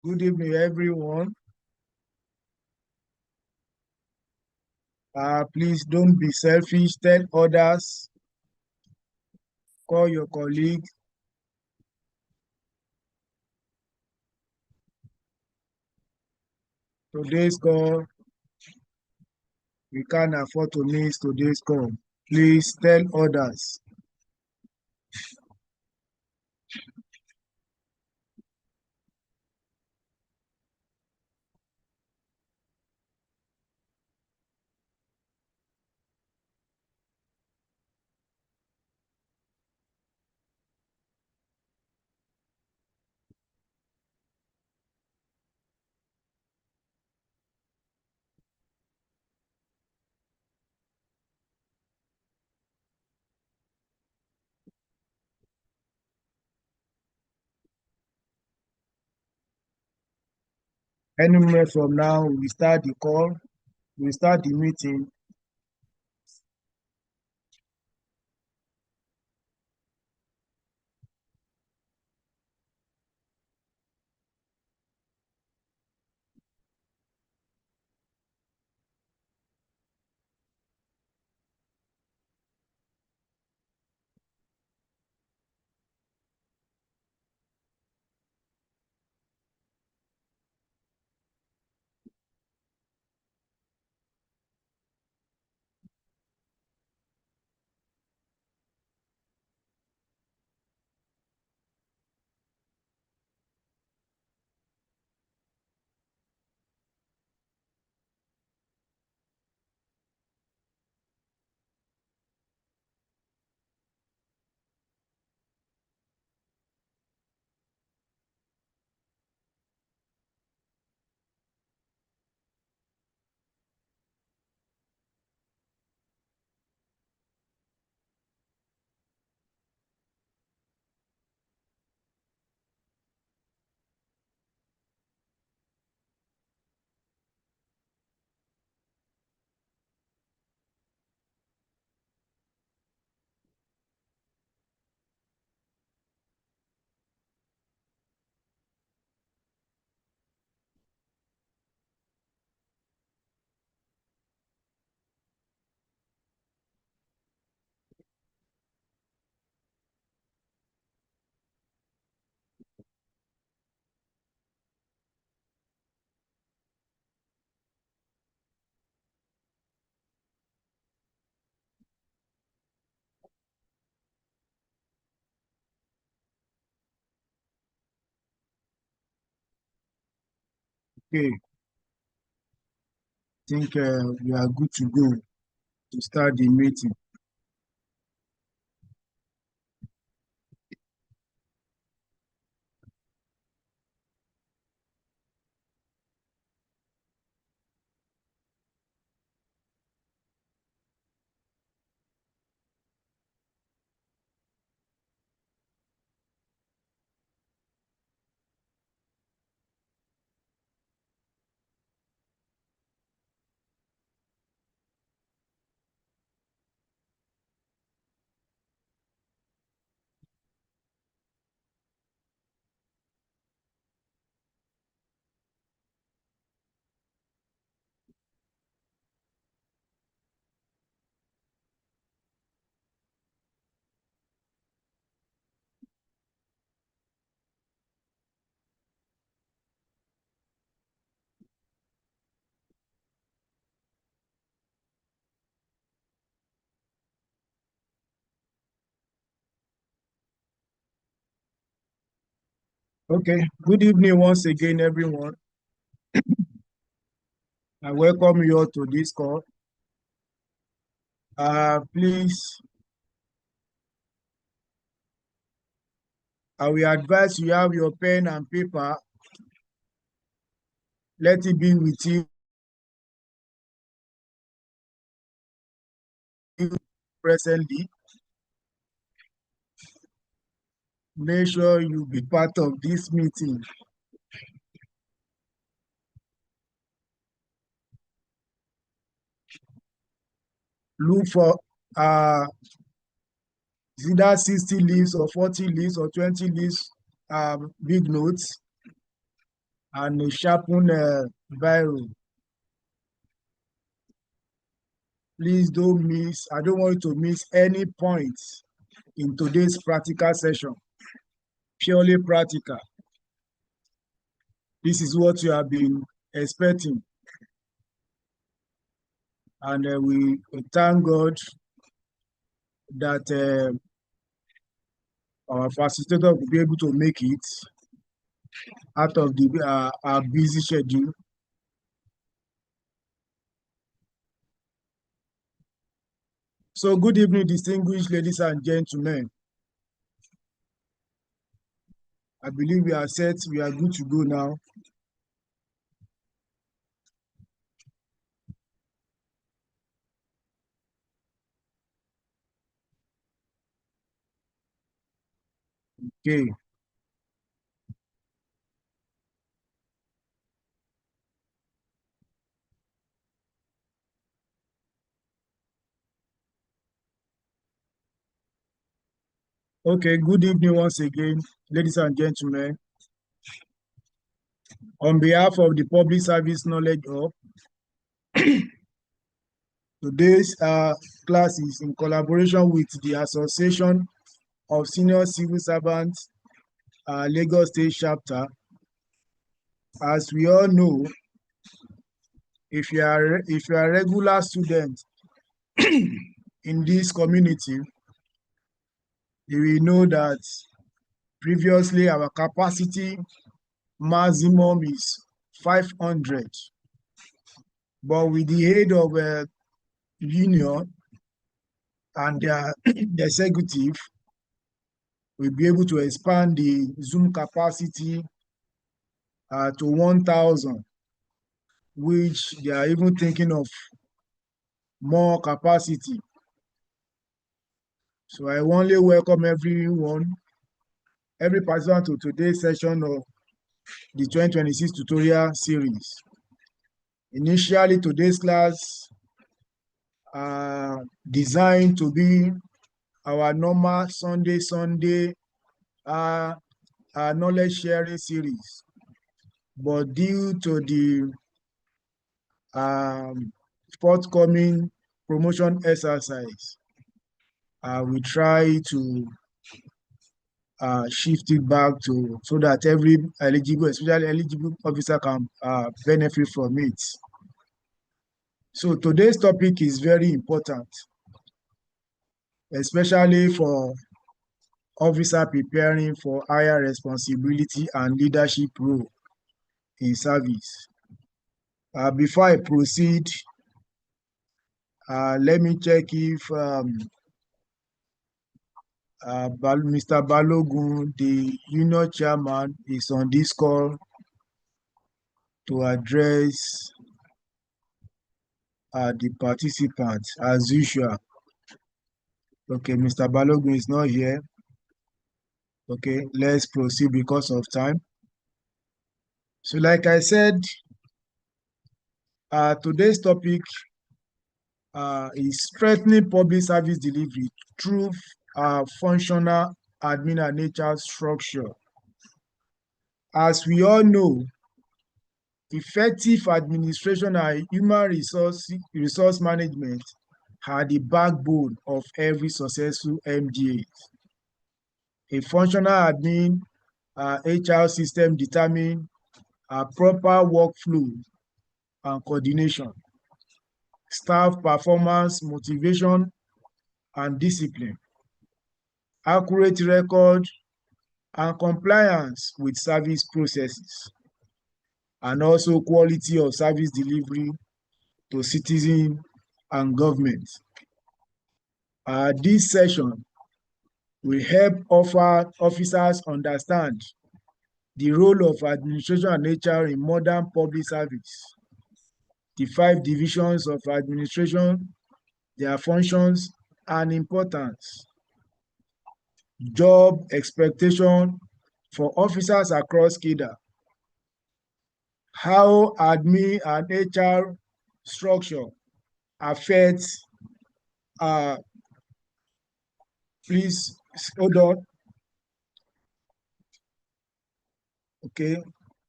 Good evening, everyone. Please don't be selfish. Tell others, call your colleagues. Today's call, we can't afford to miss today's call. Please tell others. Any minute from now, we start the call, we start the meeting. Okay, think we are good to go to start the meeting. Okay, good evening once again, everyone. I welcome you all to this call. Please, I will advise you have your pen and paper. Let it be with you presently. Make sure you be part of this meeting. Look for either 60 leaves or 40 leaves or 20 leaves, big notes. and a sharpened biro. Please don't miss, I don't want you to miss any points in today's practical session. Purely practical. This is what you have been expecting. And we thank God that our facilitator will be able to make it out of our busy schedule. So good evening, distinguished ladies and gentlemen. I believe we are set, we are good to go now. Okay. Okay, good evening once again, ladies and gentlemen. On behalf of the Public Service Knowledge Hub, today's class is in collaboration with the Association of Senior Civil Servants, Lagos State Chapter. As we all know, if you are a regular student in this community, you will know that previously our capacity maximum is 500, but with the aid of union and the executive, we'll be able to expand the Zoom capacity to 1,000, which they are even thinking of more capacity. So I warmly welcome everyone, every participant to today's session of the 2026 tutorial series. Initially, today's class designed to be our normal Sunday knowledge sharing series, but due to the forthcoming promotion exercise, we try to shift it back to so that every eligible, especially eligible officer, can benefit from it. So today's topic is very important, especially for officer preparing for higher responsibility and leadership role in service. Before I proceed, let me check if Mr. Balogun, the union chairman, is on this call to address the participants as usual. Okay, Mr. Balogun is not here. Okay, let's proceed because of time. So like I said, today's topic is strengthening public service delivery through functional admin and HR structure. As we all know, effective administration and human resource management are the backbone of every successful MDA. A functional admin HR system determine proper workflow and coordination, staff performance, motivation, and discipline, accurate record, and compliance with service processes, and also quality of service delivery to citizens and government. This session will help officers understand the role of administration and HR in modern public service, the 5 divisions of administration, their functions and importance, job expectation for officers across cadre, how admin and HR structure affects please hold on. Okay,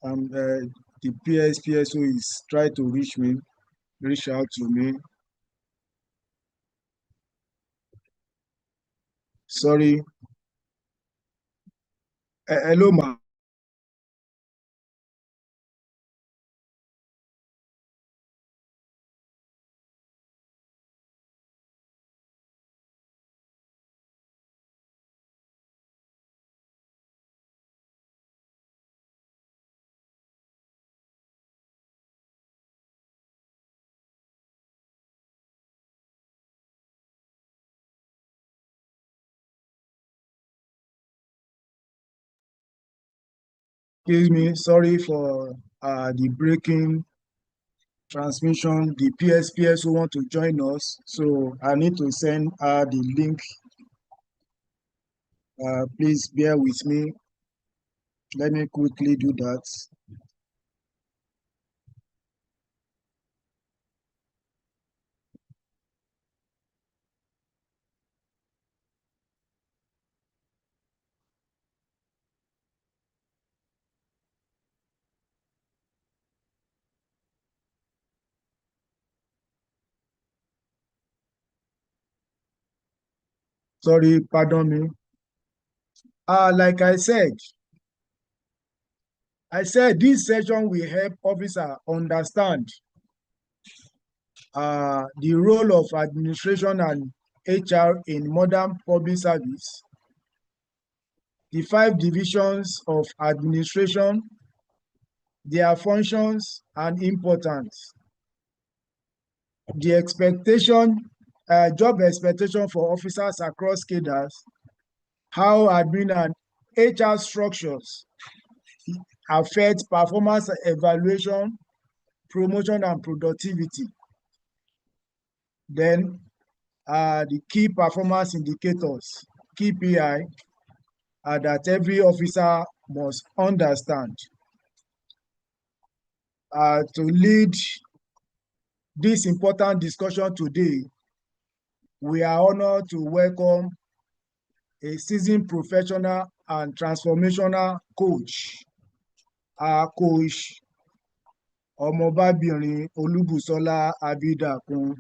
The PSPSO is trying to reach out to me. Sorry. Hello, ma. Excuse me. Sorry for the breaking transmission. The PSPSO want to join us, so I need to send her the link. Please bear with me. Let me quickly do that. Sorry, pardon me. Like I said this session will help officer understand the role of administration and HR in modern public service, the 5 divisions of administration, their functions and importance, the job expectation for officers across cadres, how admin and HR structures affect performance evaluation, promotion and productivity. Then the key performance indicators, KPI, that every officer must understand. To lead this important discussion today, we are honored to welcome a seasoned professional and transformational coach, Coach Ọmọbabìnrin Olúbùsọ́lá Abídàkun.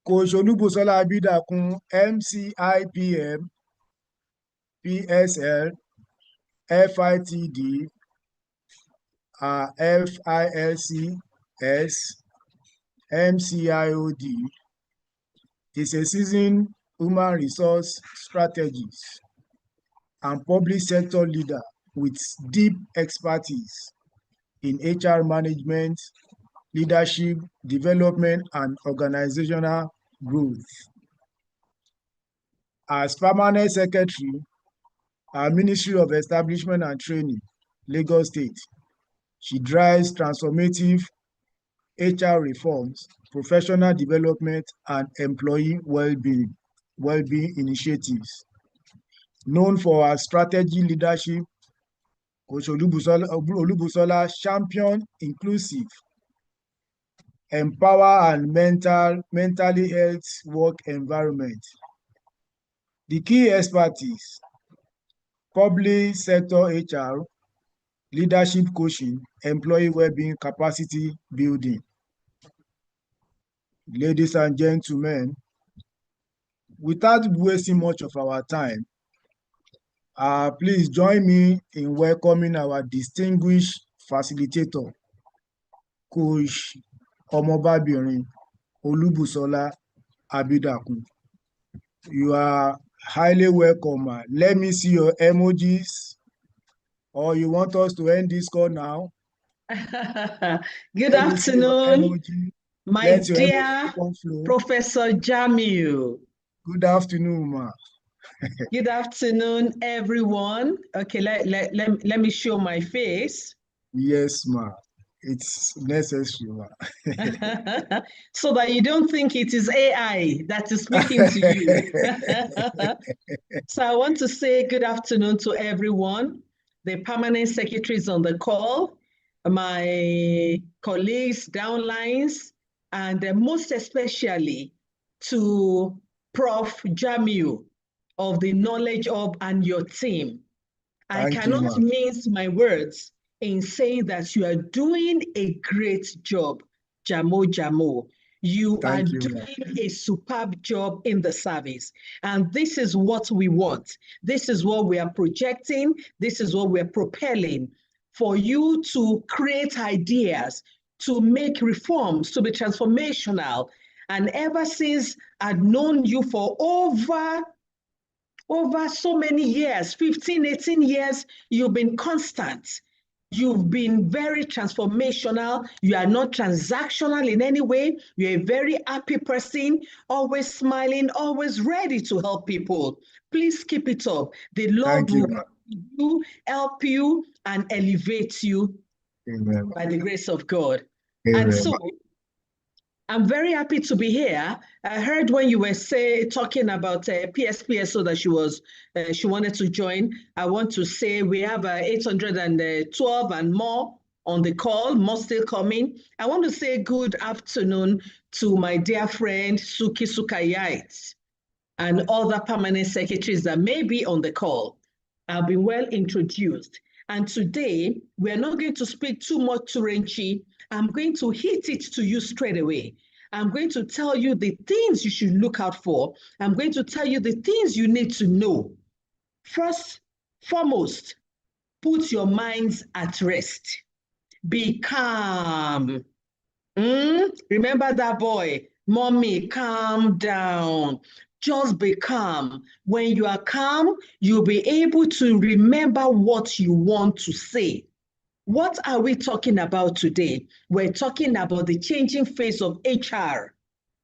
Coach Olúbùsọ́lá Abídàkun, MCIPM, PSL, FITD, FILCS, MCIOD, is a seasoned human resource strategist and public sector leader with deep expertise in HR management, leadership, development, and organizational growth. As Permanent Secretary, Ministry of Establishment and Training, Lagos State, she drives transformative HR reforms, professional development, and employee well-being initiatives. Known for her strategy leadership, Coach Olúbùsọ́lá champion inclusive, empower and mentally health work environment. The key expertise: public sector HR, leadership coaching, employee well-being, capacity building. Ladies and gentlemen, without wasting much of our time, please join me in welcoming our distinguished facilitator, Coach Ọmọbabìnrin Olúbùsọ́lá Abídàkun. You are highly welcome. Let me see your emojis. Or you want us to end this call now? Good afternoon, my dear Professor Jamiu. Good afternoon, ma. Good afternoon, everyone. Okay, let me show my face. Yes, ma. It's necessary, ma. So that you don't think it is AI that is speaking to you. So I want to say good afternoon to everyone. The permanent secretaries on the call, my colleagues, downlines, and most especially to Prof. Jamiu of the Knowledge Hub and your team. I cannot mince my words in saying that you are doing a great job, Jamo. You are doing a superb job in the service. And this is what we want. This is what we are projecting. This is what we're propelling for you to create ideas, to make reforms, to be transformational. And ever since I've known you for over so many years, 15, 18 years, you've been constant. You've been very transformational. You are not transactional in any way. You're a very happy person, always smiling, always ready to help people. Please keep it up. The Lord will help you and elevate you by the grace of God. And so I'm very happy to be here. I heard when you were talking about PSPSO that she wanted to join. I want to say we have 812 and more on the call, more still coming. I want to say good afternoon to my dear friend Suki Sukayait and other permanent secretaries that may be on the call. I've been well introduced. And today, we're not going to speak too much Turanchi. I'm going to hit it to you straight away. I'm going to tell you the things you should look out for. I'm going to tell you the things you need to know. First, foremost, put your minds at rest. Be calm. Remember that boy, mommy, calm down. Just be calm. When you are calm, you'll be able to remember what you want to say. What are we talking about today? We're talking about the changing face of HR,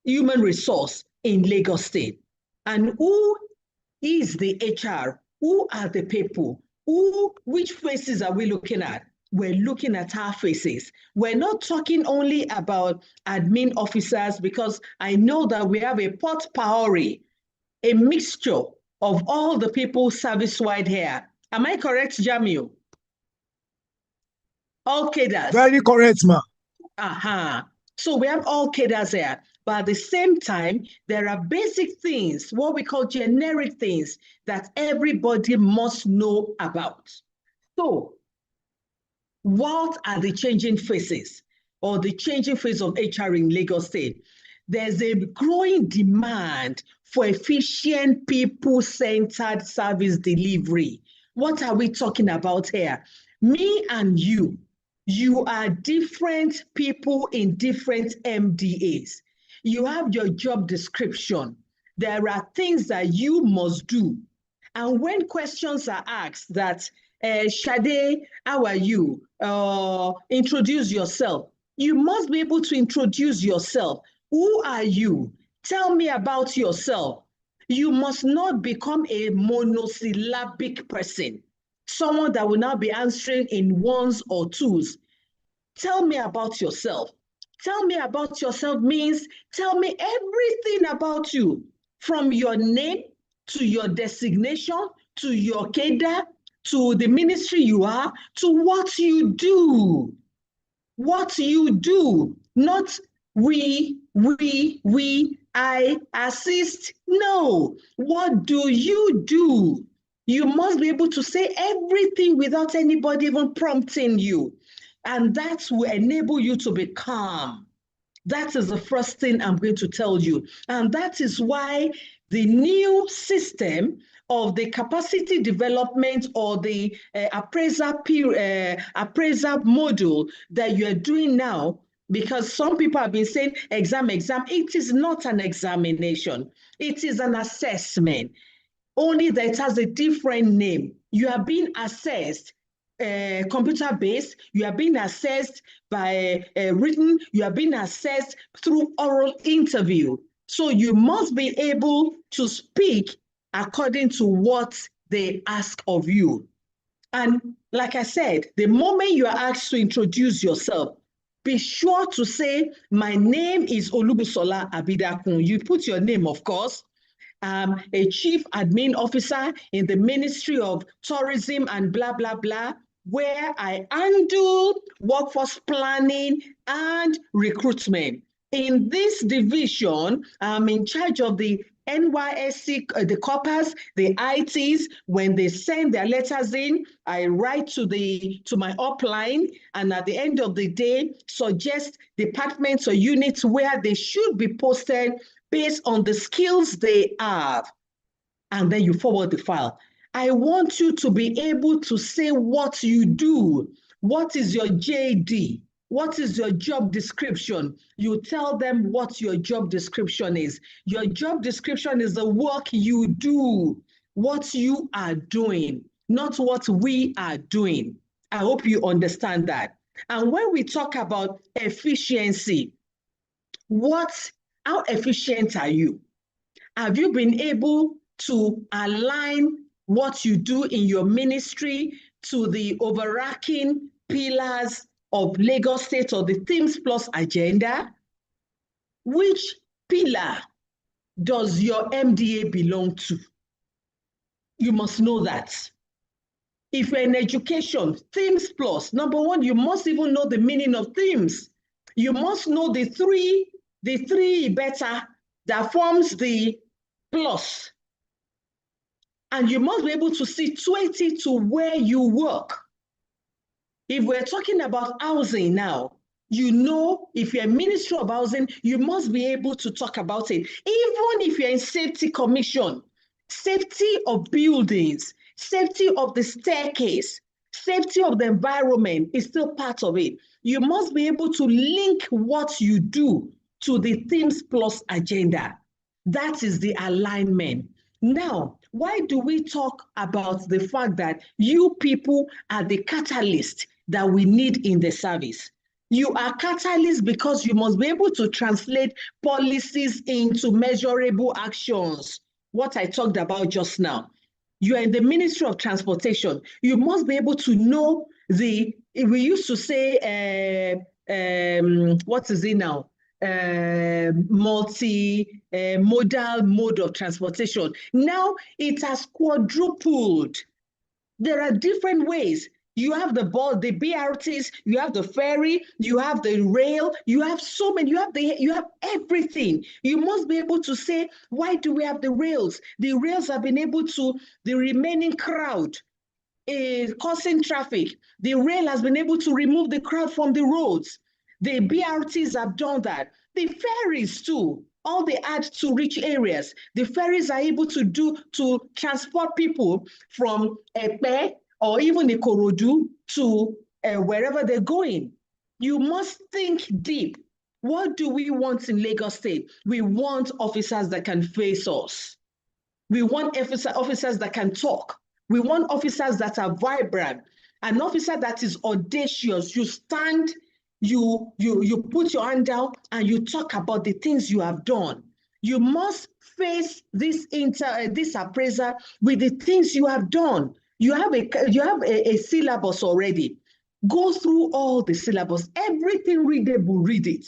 human resource in Lagos State. And who is the HR? Who are the people? Which faces are we looking at? We're looking at our faces. We're not talking only about admin officers, because I know that we have a potpourri, a mixture of all the people service-wide here. Am I correct, Jamil? All cadres. Very correct, ma. So we have all cadres here. But at the same time, there are basic things, what we call generic things, that everybody must know about. So what are the changing faces or the changing face of HR in Lagos State? There's a growing demand for efficient, people-centered service delivery. What are we talking about here? Me and you are different people in different MDAs. You have your job description. There are things that you must do. And when questions are asked that, Shade, how are you? Introduce yourself. You must be able to introduce yourself. Who are you? Tell me about yourself. You must not become a monosyllabic person, someone that will now be answering in ones or twos. Tell me about yourself. Tell me about yourself means tell me everything about you, from your name to your designation, to your cadre, to the ministry you are, to what you do. What you do, not we, I assist. No, what do you do? You must be able to say everything without anybody even prompting you. And that will enable you to be calm. That is the first thing I'm going to tell you. And that is why the new system of the capacity development or the appraisal module that you are doing now, because some people have been saying exam. It is not an examination. It is an assessment, only that it has a different name. You are being assessed computer-based, you are being assessed by written, you are being assessed through oral interview. So you must be able to speak according to what they ask of you. And like I said, the moment you are asked to introduce yourself, be sure to say, my name is Olubusola Abidakun. You put your name, of course. I'm a chief admin officer in the Ministry of Tourism and blah, blah, blah, where I handle workforce planning and recruitment. In this division, I'm in charge of the NYSC, the corpers, the ITs, when they send their letters in, I write to my upline, and at the end of the day, suggest departments or units where they should be posted based on the skills they have. And then you forward the file. I want you to be able to say what you do. What is your JD? What is your job description? You tell them what your job description is. Your job description is the work you do, what you are doing, not what we are doing. I hope you understand that. And when we talk about efficiency, how efficient are you? Have you been able to align what you do in your ministry to the overarching pillars of Lagos State or the Themes Plus agenda? Which pillar does your MDA belong to? You must know that. If you're in education, Themes Plus, number one, you must even know the meaning of themes. You must know the three better that forms the plus. And you must be able to see 20 to where you work. If we're talking about housing now, you know, if you're a Ministry of Housing, you must be able to talk about it. Even if you're in Safety Commission, safety of buildings, safety of the staircase, safety of the environment is still part of it. You must be able to link what you do to the Themes Plus agenda. That is the alignment. Now, why do we talk about the fact that you people are the catalyst that we need in the service? You are catalyst because you must be able to translate policies into measurable actions. What I talked about just now. You are in the Ministry of Transportation. You must be able to know we used to say, what is it now? Multi-modal mode of transportation. Now it has quadrupled. There are different ways. You have the BRTs, you have the ferry, you have the rail, you have so many, you have everything. You must be able to say, why do we have the rails? The rails have been able to, the remaining crowd causing traffic. The rail has been able to remove the crowd from the roads. The BRTs have done that. The ferries too, all they add to rich areas. The ferries are able to transport people from Epe or even Ikorodu to wherever they're going. You must think deep. What do we want in Lagos State? We want officers that can face us. We want officers that can talk. We want officers that are vibrant. An officer that is audacious. You stand, you put your hand down and you talk about the things you have done. You must face this appraiser with the things you have done. You have a syllabus already. Go through all the syllabus, everything readable, read it.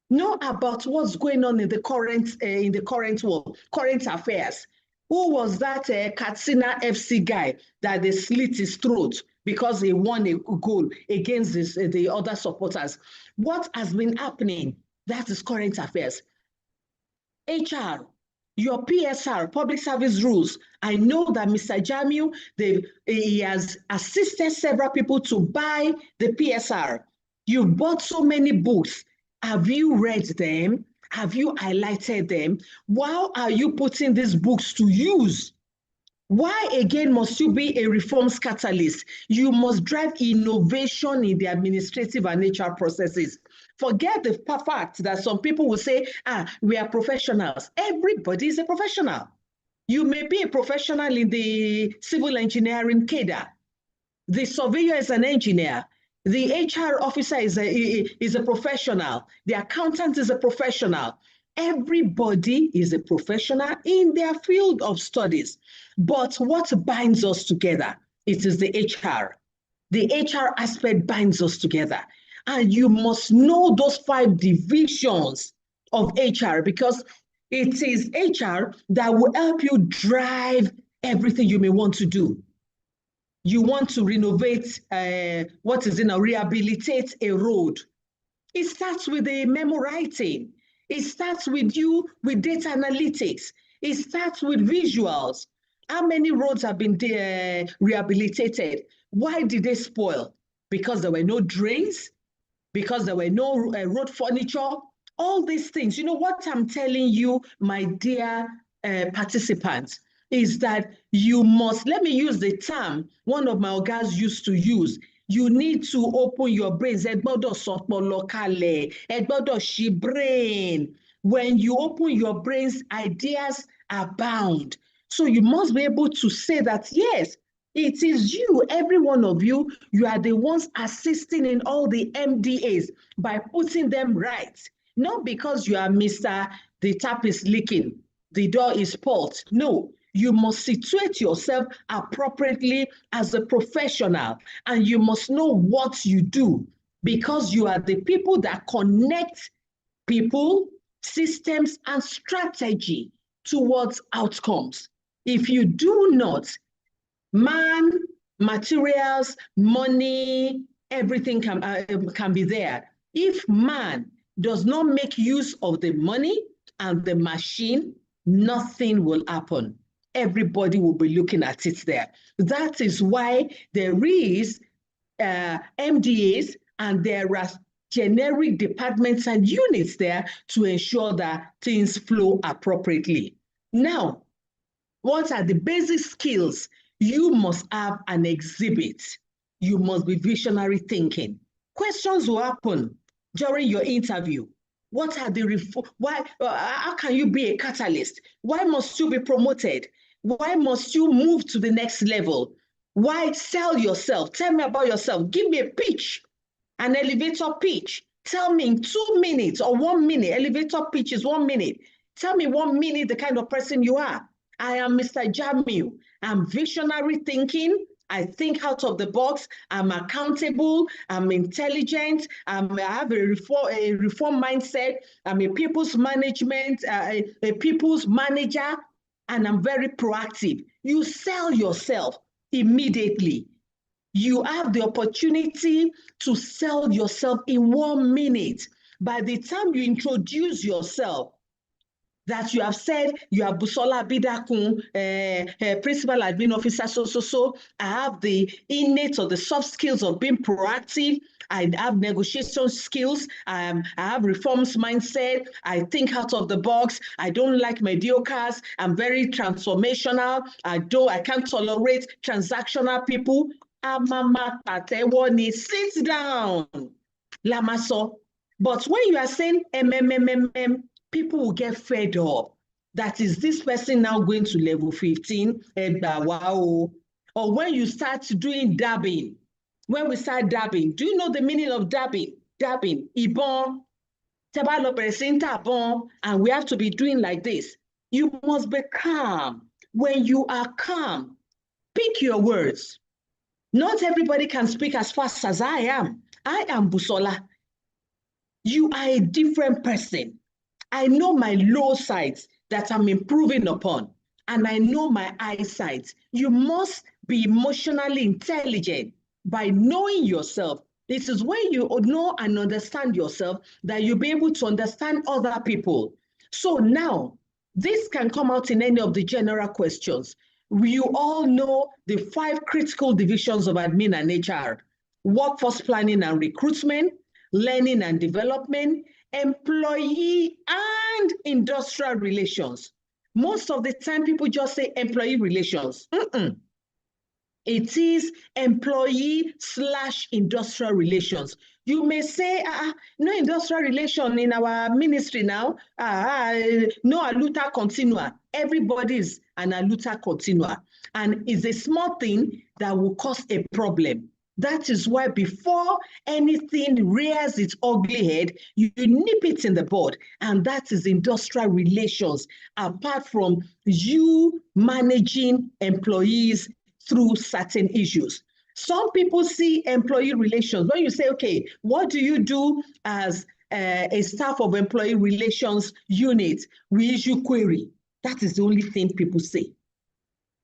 Know about what's going on in the current world, current affairs. Who was that Katsina FC guy that they slit his throat because he won a goal against the other supporters? What has been happening? That is current affairs. HR, your PSR, public service rules. I know that Mr. Jamiu, he has assisted several people to buy the PSR. You've bought so many books. Have you read them? Have you highlighted them? Why are you putting these books to use? Why again must you be a reforms catalyst? You must drive innovation in the administrative and HR processes. Forget the fact that some people will say, we are professionals. Everybody is a professional. You may be a professional in the civil engineering cadre. The surveyor is an engineer. The HR officer is a professional. The accountant is a professional. Everybody is a professional in their field of studies. But what binds us together? It is the HR. The HR aspect binds us together. And you must know those 5 divisions of HR because it is HR that will help you drive everything you may want to do. You want to renovate, rehabilitate a road. It starts with the memo writing. It starts with you with data analytics. It starts with visuals. How many roads have been rehabilitated? Why did they spoil? Because there were no drains, because there were no road furniture, all these things. You know what I'm telling you, my dear participants, is that you must, let me use the term one of my guys used to use, you need to open your brains. Ẹ gbọ́dọ̀ sọpọlọ kalẹ̀, ẹ gbọ́dọ̀ ṣí brain. When you open your brains, ideas abound. So you must be able to say that, yes, it is you, every one of you, you are the ones assisting in all the MDAs by putting them right. Not because you are Mr. The tap is leaking, the door is fault. No, you must situate yourself appropriately as a professional, and you must know what you do, because you are the people that connect people, systems, and strategy towards outcomes. If you do not, man, materials, money, everything can be there. If man does not make use of the money and the machine, nothing will happen. Everybody will be looking at it there. That is why there is MDAs and there are generic departments and units there to ensure that things flow appropriately. Now, what are the basic skills? You must have an exhibit. You must be visionary thinking. Questions will happen during your interview. What are the how can you be a catalyst? Why must you be promoted? Why must you move to the next level? Why sell yourself? Tell me about yourself. Give me a pitch, an elevator pitch. Tell me in 2 minutes or 1 minute. Elevator pitch is 1 minute. Tell me 1 minute the kind of person you are. I am Mr. Jamiu. I'm visionary thinking. I think out of the box. I'm accountable. I'm intelligent. I have a reform mindset. I'm a people's management, a people's manager, and I'm very proactive. You sell yourself immediately. You have the opportunity to sell yourself in 1 minute. By the time you introduce yourself, that you have said you are Busola Bidakun, principal admin officer, so. I have the innate or the soft skills of being proactive. I have negotiation skills. I have reforms mindset. I think out of the box. I don't like mediocres. I'm very transformational. I can't tolerate transactional people. Sit down, Lamaso. But when you are saying people will get fed up. That is this person now going to level 15? Wow. Or when you start doing dabbing, when we start dabbing, do you know the meaning of dabbing? Dabbing, ibon, and we have to be doing like this. You must be calm. When you are calm, pick your words. Not everybody can speak as fast as I am. I am Busola. You are a different person. I know my low sides that I'm improving upon, and I know my high sides. You must be emotionally intelligent by knowing yourself. This is when you know and understand yourself that you'll be able to understand other people. So now, this can come out in any of the general questions. You all know the 5 critical divisions of admin and HR: workforce planning and recruitment, learning and development, employee and industrial relations. Most of the time, people just say employee relations. It is employee/industrial relations. You may say, no industrial relation in our ministry now. No aluta continua. Everybody is an aluta continua. And it's a small thing that will cause a problem. That is why before anything rears its ugly head, you nip it in the bud. And that is industrial relations, apart from you managing employees through certain issues. Some people see employee relations. When you say, okay, what do you do as a staff of employee relations unit? We issue query. That is the only thing people say.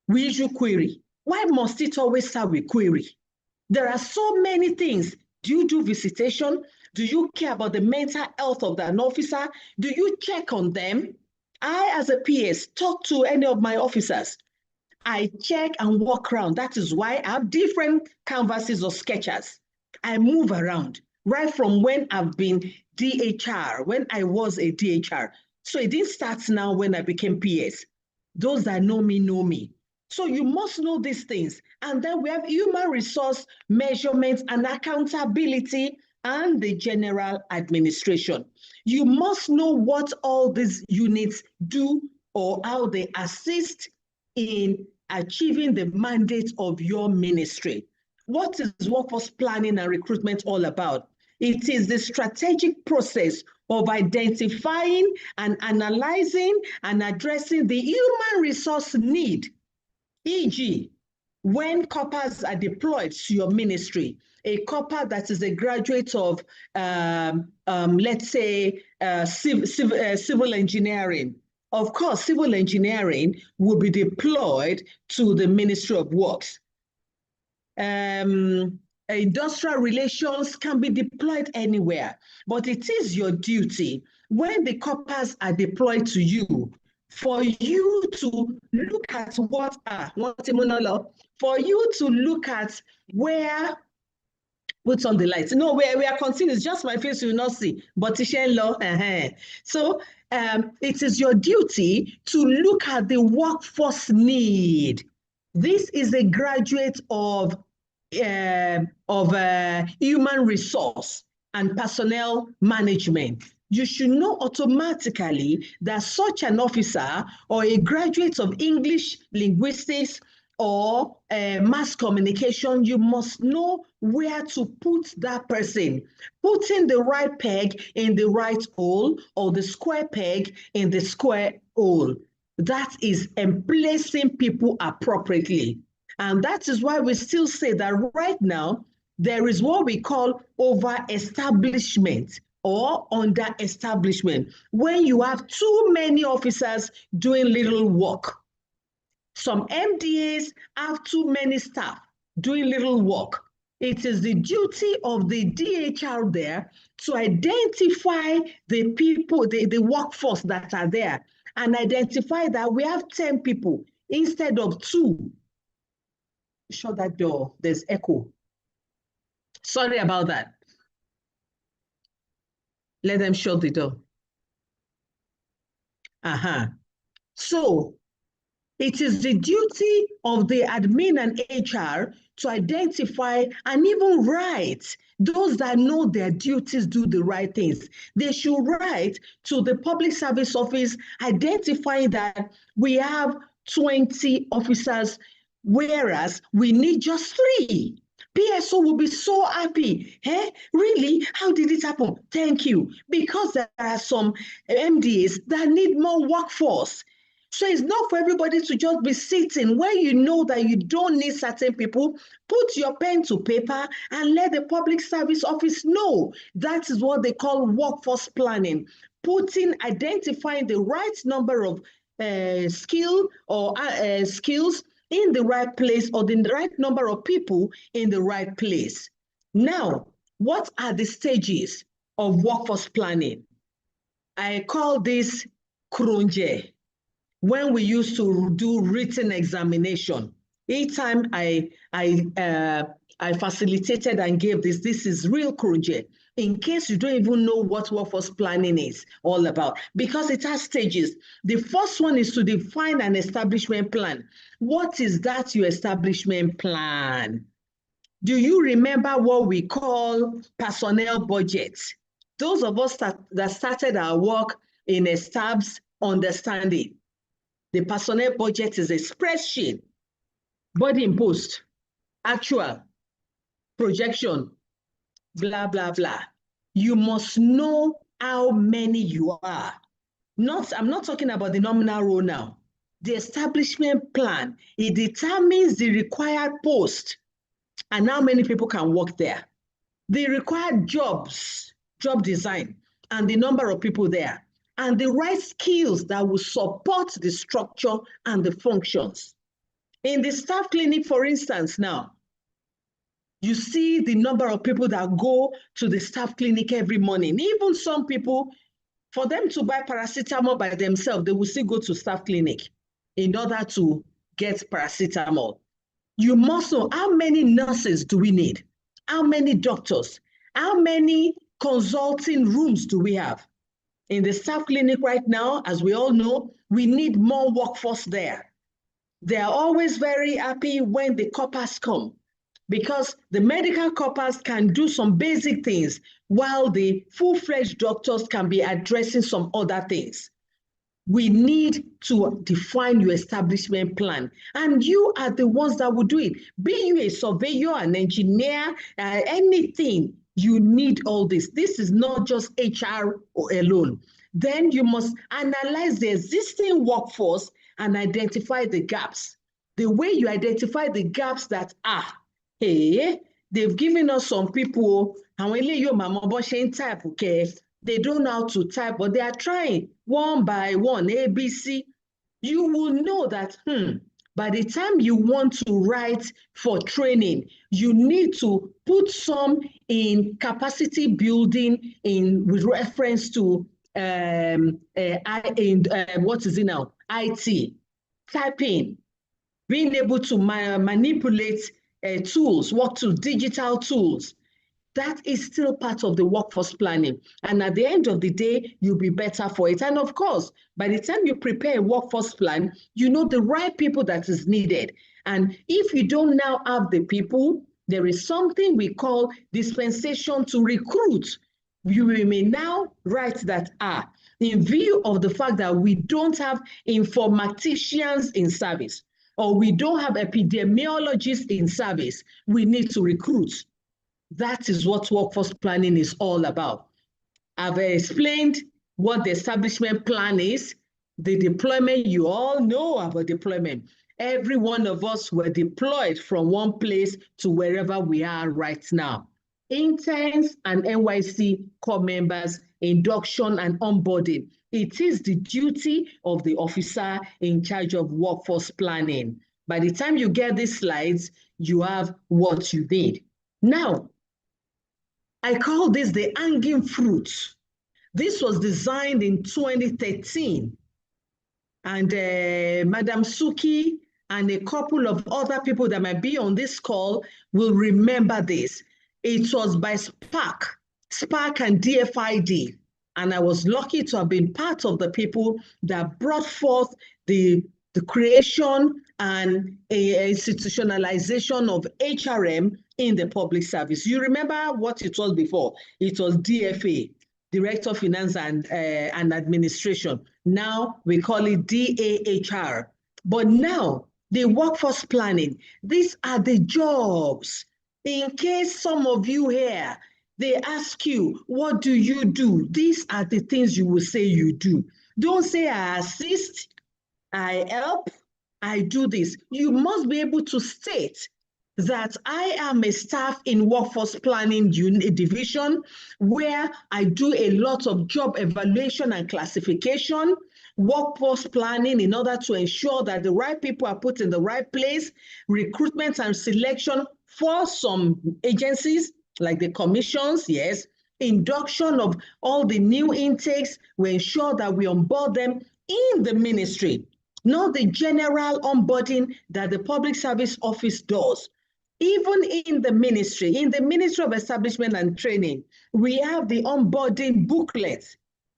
We issue query. Why must it always start with query? There are so many things. Do you do visitation? Do you care about the mental health of an officer? Do you check on them? I, as a PS, talk to any of my officers. I check and walk around. That is why I have different canvases or sketchers. I move around right from when I've been DHR, when I was a DHR. So it didn't start now when I became PS. Those that know me know me. So you must know these things. And then we have human resource measurements and accountability and the general administration. You must know what all these units do or how they assist in achieving the mandate of your ministry. What is workforce planning and recruitment all about? It is the strategic process of identifying and analyzing and addressing the human resource need, e.g., when corpers are deployed to your ministry, a corper that is a graduate of, let's say, civil engineering. Of course, civil engineering will be deployed to the Ministry of Works. Industrial relations can be deployed anywhere, but it is your duty when the corpers are deployed to you for you to look at for you to look at where, put on the lights. No, we are continuous, just my face you will not see, but law. So it is your duty to look at the workforce need. This is a graduate of human resource and personnel management. You should know automatically that such an officer or a graduate of English linguistics or mass communication, you must know where to put that person. Putting the right peg in the right hole or the square peg in the square hole. That is emplacing people appropriately. And that is why we still say that right now, there is what we call over-establishment or under-establishment, when you have too many officers doing little work. Some MDAs have too many staff doing little work. It is the duty of the DHR there to identify the people, the workforce that are there, and identify that we have 10 people instead of 2. Shut that door, there's echo. Sorry about that. Let them shut the door. So it is the duty of the admin and HR to identify and even write. Those that know their duties do the right things. They should write to the Public Service Office identifying that we have 20 officers, whereas we need just 3. PSO will be so happy. Really? How did it happen? Thank you. Because there are some MDAs that need more workforce. So it's not for everybody to just be sitting where you know that you don't need certain people. Put your pen to paper and let the Public Service Office know. That is what they call workforce planning. Identifying the right number of skills in the right place or the right number of people in the right place. Now, what are the stages of workforce planning? I call this Krunje. When we used to do written examination, each time I facilitated and gave this is real Krunje. In case you don't even know what workforce planning is all about, because it has stages. The first one is to define an establishment plan. What is that, your establishment plan? Do you remember what we call personnel budgets? Those of us that started our work in STABS understand it. The personnel budget is a spreadsheet, body imposed, actual, projection, blah, blah, blah. You must know how many you are. I'm not talking about the nominal role now. The establishment plan, it determines the required post and how many people can work there. The required jobs, job design, and the number of people there, and the right skills that will support the structure and the functions. In the staff clinic, for instance, now, you see the number of people that go to the staff clinic every morning. Even some people, For them to buy paracetamol by themselves, they will still go to staff clinic in order to get paracetamol. You must know, how many nurses do we need? How many doctors? How many consulting rooms do we have? In the staff clinic right now, as we all know, we need more workforce there. They are always very happy when the corpers come, because the medical corpers can do some basic things while the full-fledged doctors can be addressing some other things. We need to define your establishment plan, and you are the ones that will do it. Be you a surveyor, an engineer, anything, you need all this. This is not just HR alone. Then you must analyze the existing workforce and identify the gaps. The way you identify the gaps that are, hey, they've given us some people, type, okay, they don't know how to type, but they are trying one by one, A, B, C. You will know that, by the time you want to write for training, you need to put some in capacity building with reference to what is it now? IT, typing, being able to manipulate tools, work to digital tools. That is still part of the workforce planning. And at the end of the day, you'll be better for it. And of course, by the time you prepare a workforce plan, you know the right people that is needed. And if you don't now have the people, there is something we call dispensation to recruit. You may now write that, in view of the fact that we don't have informaticians in service, or we don't have epidemiologists in service, we need to recruit. That is what workforce planning is all about. I've explained what the establishment plan is. The deployment, you all know about deployment. Every one of us were deployed from one place to wherever we are right now. Interns and NYSC core members, induction and onboarding. It is the duty of the officer in charge of workforce planning. By the time you get these slides, you have what you need. Now, I call this the hanging fruit. This was designed in 2013. And Madam Suki and a couple of other people that might be on this call will remember this. It was by Spark and DFID. And I was lucky to have been part of the people that brought forth the creation and institutionalization of HRM in the public service. You remember what it was before? It was DFA, Director of Finance and Administration. Now we call it DAHR. But now the workforce planning, these are the jobs. In case some of you here, they ask you, what do you do? These are the things you will say you do. Don't say I assist, I help, I do this. You must be able to state that I am a staff in workforce planning division where I do a lot of job evaluation and classification, workforce planning in order to ensure that the right people are put in the right place, recruitment and selection for some agencies like the commissions, yes, induction of all the new intakes. We ensure that we onboard them in the ministry, not the general onboarding that the Public Service Office does. Even in the Ministry of Establishment and Training, we have the onboarding booklet,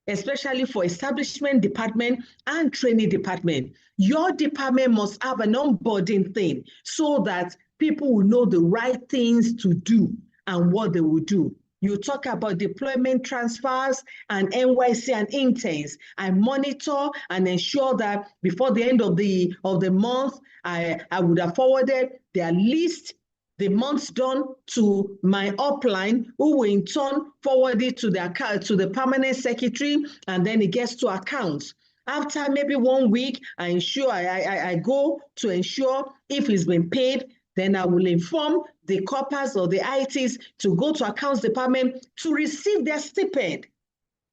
especially for establishment department and training department. Your department must have an onboarding thing so that people will know the right things to do and what they will do. You talk about deployment transfers and NYSC and interns. I monitor and ensure that before the end of the month, I would have forwarded their list, the months done, to my upline, who will in turn forward it to the permanent secretary, and then it gets to accounts. After maybe 1 week, I go to ensure if it's been paid. Then I will inform the corpers or the ITs to go to accounts department to receive their stipend.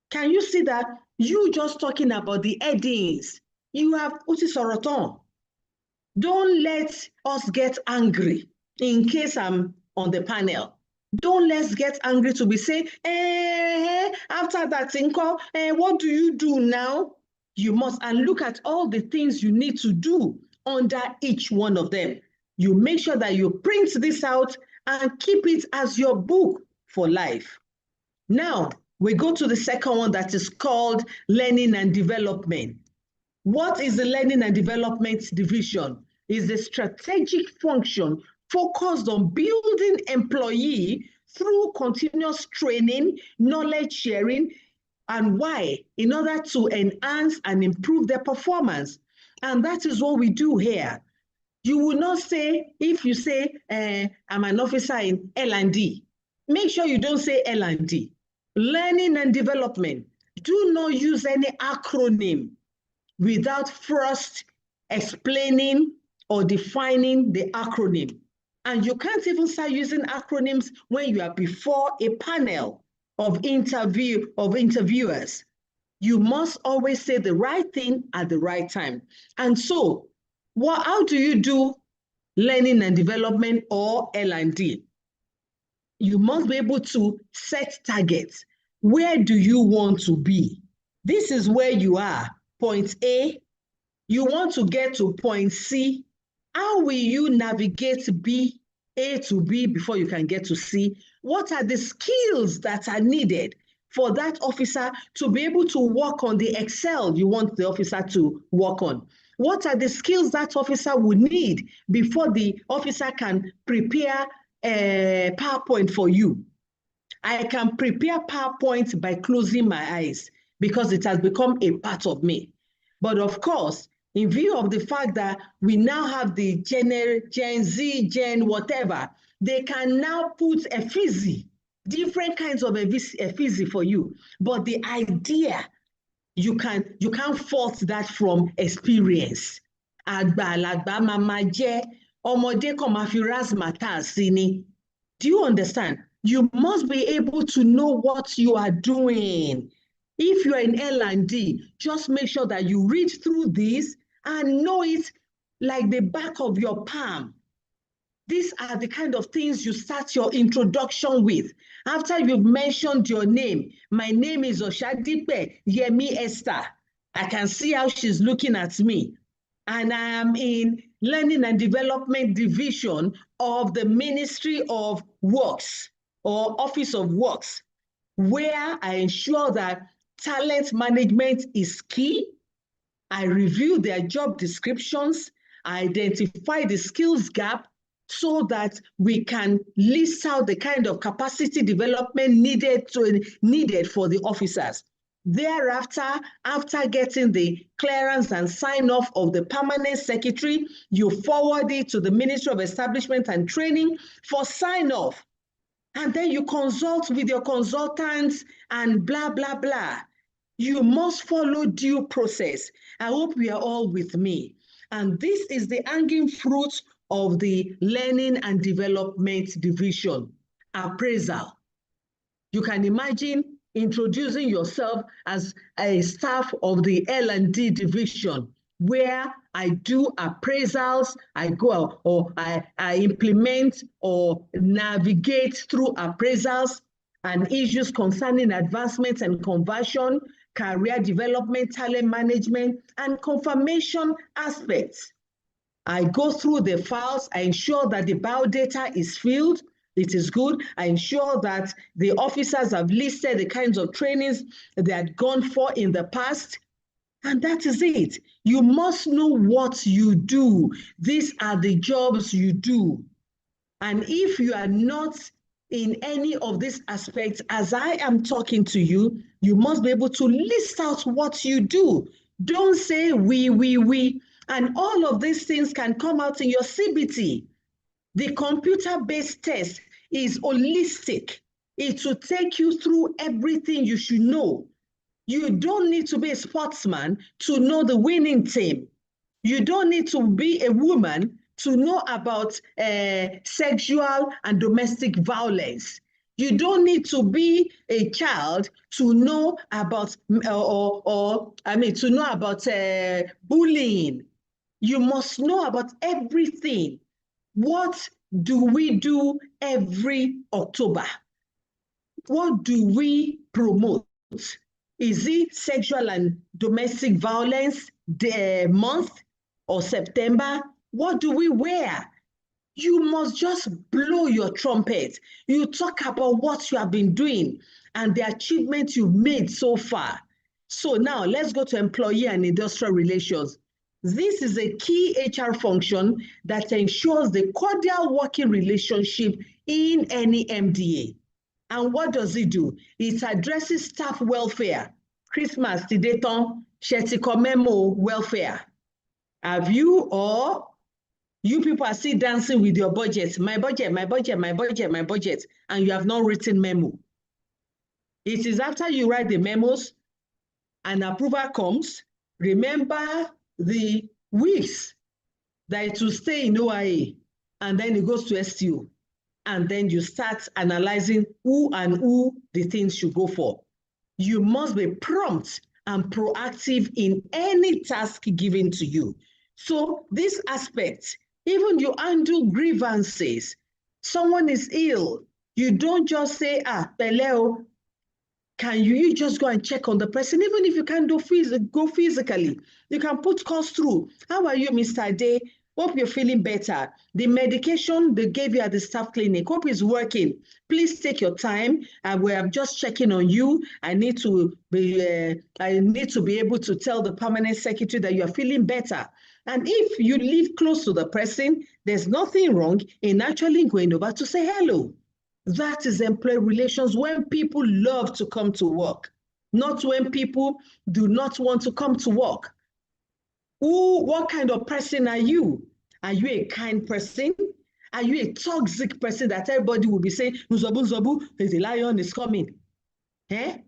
Can you see that? You just talking about the headings. You have Uti Soroton. Don't let us get angry in case I'm on the panel. Don't let's get angry to be saying, after that, what do you do now? You must, and look at all the things you need to do under each one of them. You make sure that you print this out and keep it as your book for life. Now, we go to the second one that is called learning and development. What is the learning and development division? It's a strategic function focused on building employee through continuous training, knowledge sharing, and why? In order to enhance and improve their performance. And that is what we do here. You will not say, if you say, I'm an officer in L&D, make sure you don't say L&D. Learning and development. Do not use any acronym without first explaining or defining the acronym. And you can't even start using acronyms when you are before a panel of interviewers. You must always say the right thing at the right time. And so, how do you do learning and development or L&D? You must be able to set targets. Where do you want to be? This is where you are. Point A, you want to get to point C. How will you navigate A to B before you can get to C? What are the skills that are needed for that officer to be able to work on the Excel you want the officer to work on? What are the skills that officer would need before the officer can prepare a PowerPoint for you? I can prepare PowerPoint by closing my eyes because it has become a part of me. But of course, in view of the fact that we now have the Gen Z, Gen whatever, they can now put a fizzy, different kinds of a fizzy for you. But the idea, you can't fault that from experience. Àgbàlagbà mama jẹ́, ọmọdé kan máa fi razzmatazz sí ni. Do you understand? You must be able to know what you are doing. If you're in L&D, just make sure that you read through this and know it like the back of your palm. These are the kind of things you start your introduction with. After you've mentioned your name, my name is Oshadipe Yemi Esther. I can see how she's looking at me. And I am in Learning and Development Division of the Ministry of Works or Office of Works, where I ensure that talent management is key. I review their job descriptions, I identify the skills gap so that we can list out the kind of capacity development needed for the officers. Thereafter, after getting the clearance and sign-off of the permanent secretary, you forward it to the Ministry of Establishment and Training for sign-off. And then you consult with your consultants and blah, blah, blah. You must follow due process. I hope we are all with me. And this is the hanging fruit of the Learning and Development Division, appraisal. You can imagine introducing yourself as a staff of the L&D division, where I do appraisals, I go or I implement or navigate through appraisals and issues concerning advancement and conversion, career development, talent management, and confirmation aspects. I go through the files, I ensure that the biodata is filled, it is good. I ensure that the officers have listed the kinds of trainings they had gone for in the past. And that is it. You must know what you do. These are the jobs you do. And if you are not in any of these aspects, as I am talking to you, you must be able to list out what you do. Don't say we. And all of these things can come out in your CBT. The computer-based test is holistic. It will take you through everything you should know. You don't need to be a sportsman to know the winning team. You don't need to be a woman to know about sexual and domestic violence. You don't need to be a child to know about to know about bullying. You must know about everything. What do we do every October? What do we promote? Is it sexual and domestic violence month or September? What do we wear? You must just blow your trumpet. You talk about what you have been doing and the achievements you've made so far. So now let's go to employee and industrial relations. This is a key HR function that ensures the cordial working relationship in any MDA. And what does it do? It addresses staff welfare, Christmas, Tideton, Shetiko memo welfare. Have you or you people are still dancing with your budget, my budget, my budget, my budget, my budget, and you have not written memo. It is after you write the memos and approval comes, remember the weeks that it will stay in OIA, and then it goes to STO. And then you start analyzing who the things should go for. You must be prompt and proactive in any task given to you. So this aspect, even you handle grievances, someone is ill, you don't just say, Peleo, can you just go and check on the person? Even if you can't go physically, you can put calls through. How are you, Mr. Day? Hope you're feeling better. The medication they gave you at the staff clinic, hope it's working. Please take your time. We're just checking on you. I need to be able to tell the permanent secretary that you're feeling better. And if you live close to the person, there's nothing wrong in actually going over to say hello. That is employee relations, when people love to come to work, not when people do not want to come to work. What kind of person are you? Are you a kind person? Are you a toxic person that everybody will be saying, Nzobu, Nzobu, the lion is coming?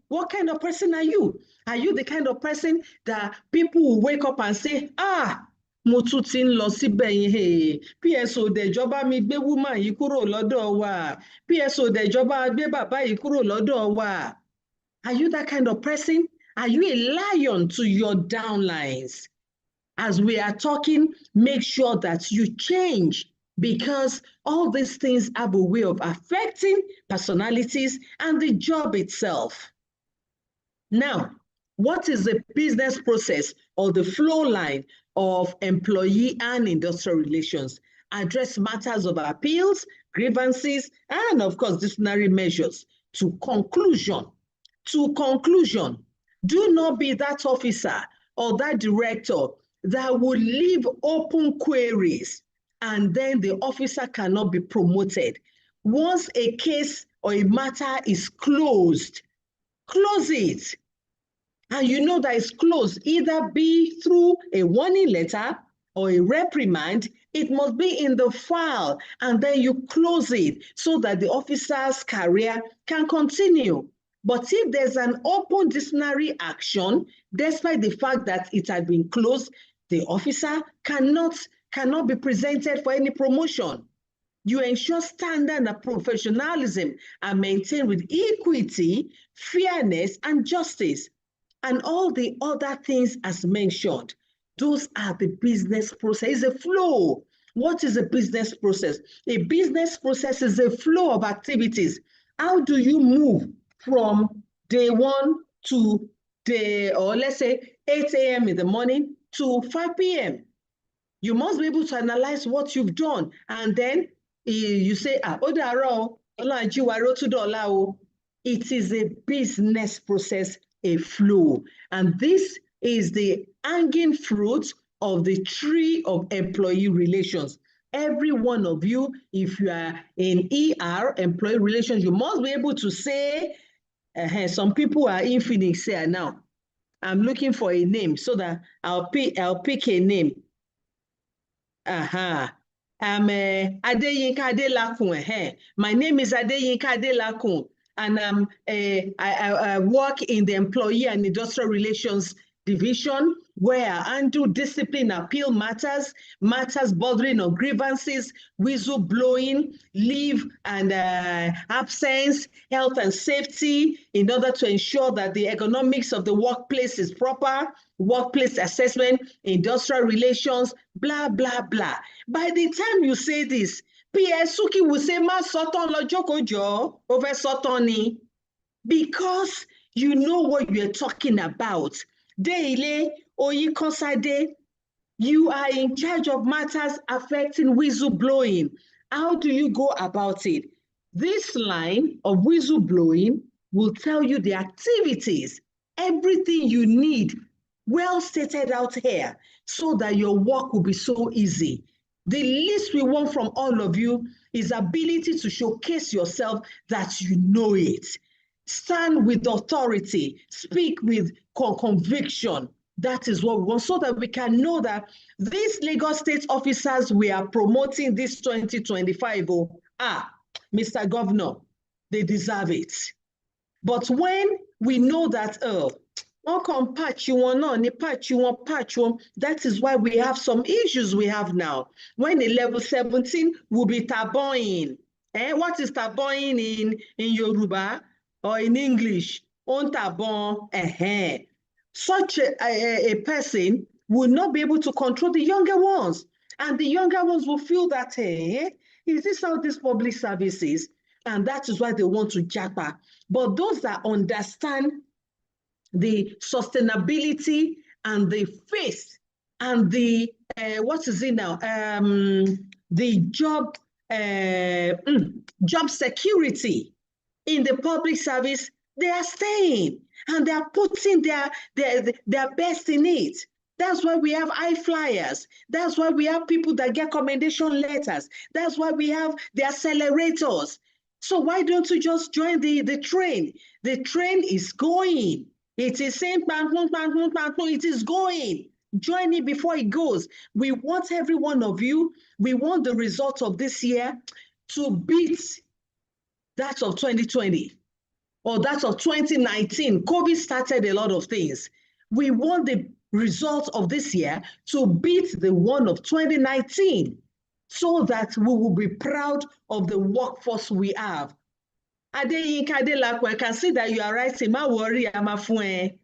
What kind of person are you? Are you the kind of person that people will wake up and say, mo tún ti ń lọ síbẹ̀ yẹn, PSO dẹ̀jọba mi gbé woman yìí kúrò lọ́dọ̀ wa, PSO dẹ̀jọba gbé bàbá yìí kúrò lọ́dọ̀ wa? Are you that kind of person? Are you a lion to your downlines? As we are talking, make sure that you change, because all these things have a way of affecting personalities and the job itself. Now, what is the business process or the flow line of employee and industrial relations? Address matters of appeals, grievances, and of course, disciplinary measures. To conclusion, do not be that officer or that director that will leave open queries and then the officer cannot be promoted. Once a case or a matter is closed, close it. And you know that it's closed, either be through a warning letter or a reprimand. It must be in the file, and then you close it so that the officer's career can continue. But if there's an open disciplinary action, despite the fact that it had been closed, the officer cannot be presented for any promotion. You ensure standard and professionalism are maintained with equity, fairness, and justice. And all the other things as mentioned, those are the business process. It's a flow. What is a business process? A business process is a flow of activities. How do you move from day one to or let's say 8 a.m. in the morning to 5 p.m.? You must be able to analyze what you've done. And then you say, it is a business process, a flow. And this is the hanging fruit of the tree of employee relations. Every one of you, if you are in ER, employee relations, you must be able to say, some people are in Phoenix here now. I'm looking for a name so that I'll pick a name. I'm Adeyinka Adelakun. My name is Adeyinka Adelakun, and I work in the Employee and Industrial Relations Division, where I handle discipline appeal matters bordering on grievances, whistleblowing, leave and absence, health and safety, in order to ensure that the economics of the workplace is proper, workplace assessment, industrial relations, blah, blah, blah. By the time you say this, PS Suki will say, Ma Soton lo jokojo, over Sotoni. Because you know what you're talking about. Deile Oyi Konsade, you are in charge of matters affecting whistleblowing. How do you go about it? This line of whistleblowing will tell you the activities, everything you need, well stated out here, so that your work will be so easy. The least we want from all of you is ability to showcase yourself that you know it. Stand with authority, speak with conviction. That is what we want, so that we can know that these Lagos State officers we are promoting this 2025, Mr. Governor, they deserve it. But when we know that, one can patch you one on, patch you one, that is why we have some issues we have now. When a level 17 will be taboing. What is taboing in Yoruba or in English? On tabon, Such a person will not be able to control the younger ones. And the younger ones will feel that, hey, is this how this public service is? And that is why they want to japa. But those that understand the sustainability and the faith and the, what is it now? The job security in the public service, they are staying and they are putting their best in it. That's why we have high flyers. That's why we have people that get commendation letters. That's why we have the accelerators. So why don't you just join the train? The train is going. It is saying, it is going. Join it before it goes. We want every one of you, we want the results of this year to beat that of 2020 or that of 2019. COVID started a lot of things. We want the results of this year to beat the one of 2019 so that we will be proud of the workforce we have. Adeyinka Adelakun, I can see that you are writing, ma worry, Amafuen.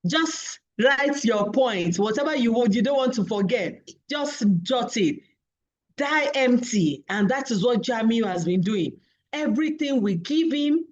Just write your point, whatever you want, you don't want to forget, just jot it. Die empty, and that is what Jamiu has been doing. Everything we give him,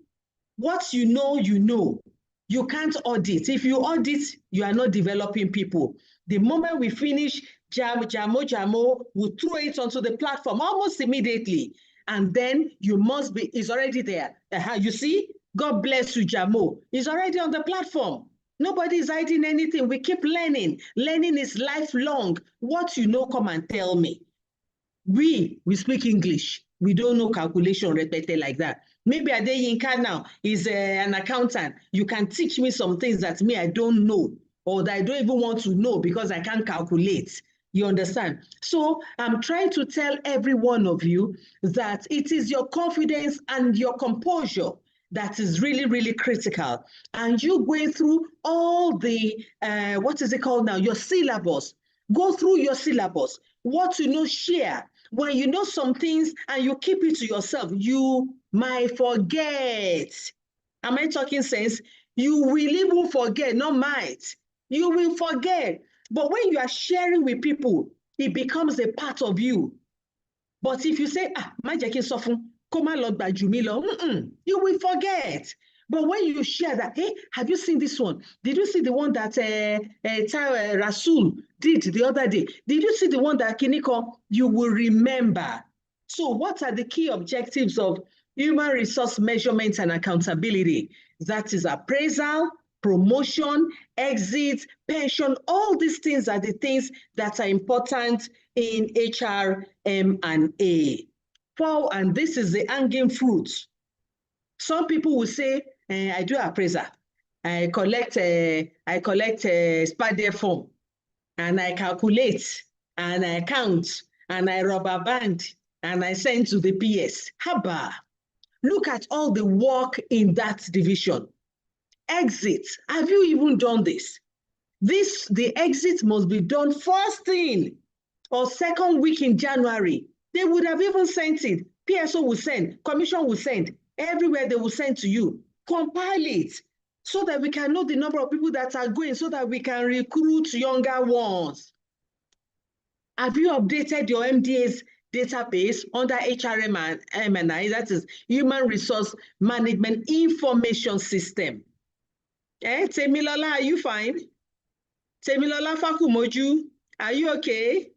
what you know, you know. You can't audit. If you audit, you are not developing people. The moment we finish, Jamo will throw it onto the platform almost immediately. And then you must be, it's already there. You see, God bless you, Jamo. It's already on the platform. Nobody is hiding anything. We keep learning. Learning is lifelong. What you know, come and tell me. We speak English. We don't know calculation repeated like that. Maybe Adeyinka now is an accountant. You can teach me some things that me I don't know, or that I don't even want to know because I can't calculate. You understand? So I'm trying to tell every one of you that it is your confidence and your composure that is really, really critical. And you going through all the, what is it called now? Your syllabus. Go through your syllabus. What you know, share. When you know some things and you keep it to yourself, you might forget. Am I talking sense? You will even forget, not might. You will forget. But when you are sharing with people, it becomes a part of you. But if you say, my Jackie Sofun, come Lord by Jumilo, you will forget. But when you share that, hey, have you seen this one? Did you see the one that Rasul did the other day? Did you see the one that Kiniko? You will remember. So what are the key objectives of human resource measurement and accountability? That is appraisal, promotion, exit, pension. All these things are the things that are important in HRM&A. And this is the hanging fruit. Some people will say, I do appraisal. I collect SPADE form, and I calculate, and I count, and I rubber band, and I send to the PS. Haba, look at all the work in that division. Exit, have you even done this? The exit must be done first thing or second week in January. They would have even sent it. PSO will send, commission will send, everywhere they will send to you. Compile it so that we can know the number of people that are going, so that we can recruit younger ones. Have you updated your MDA's database under HRM and M&I, that is Human Resource Management Information System. Temilola, are you fine? Temilola Fakumoju, are you okay?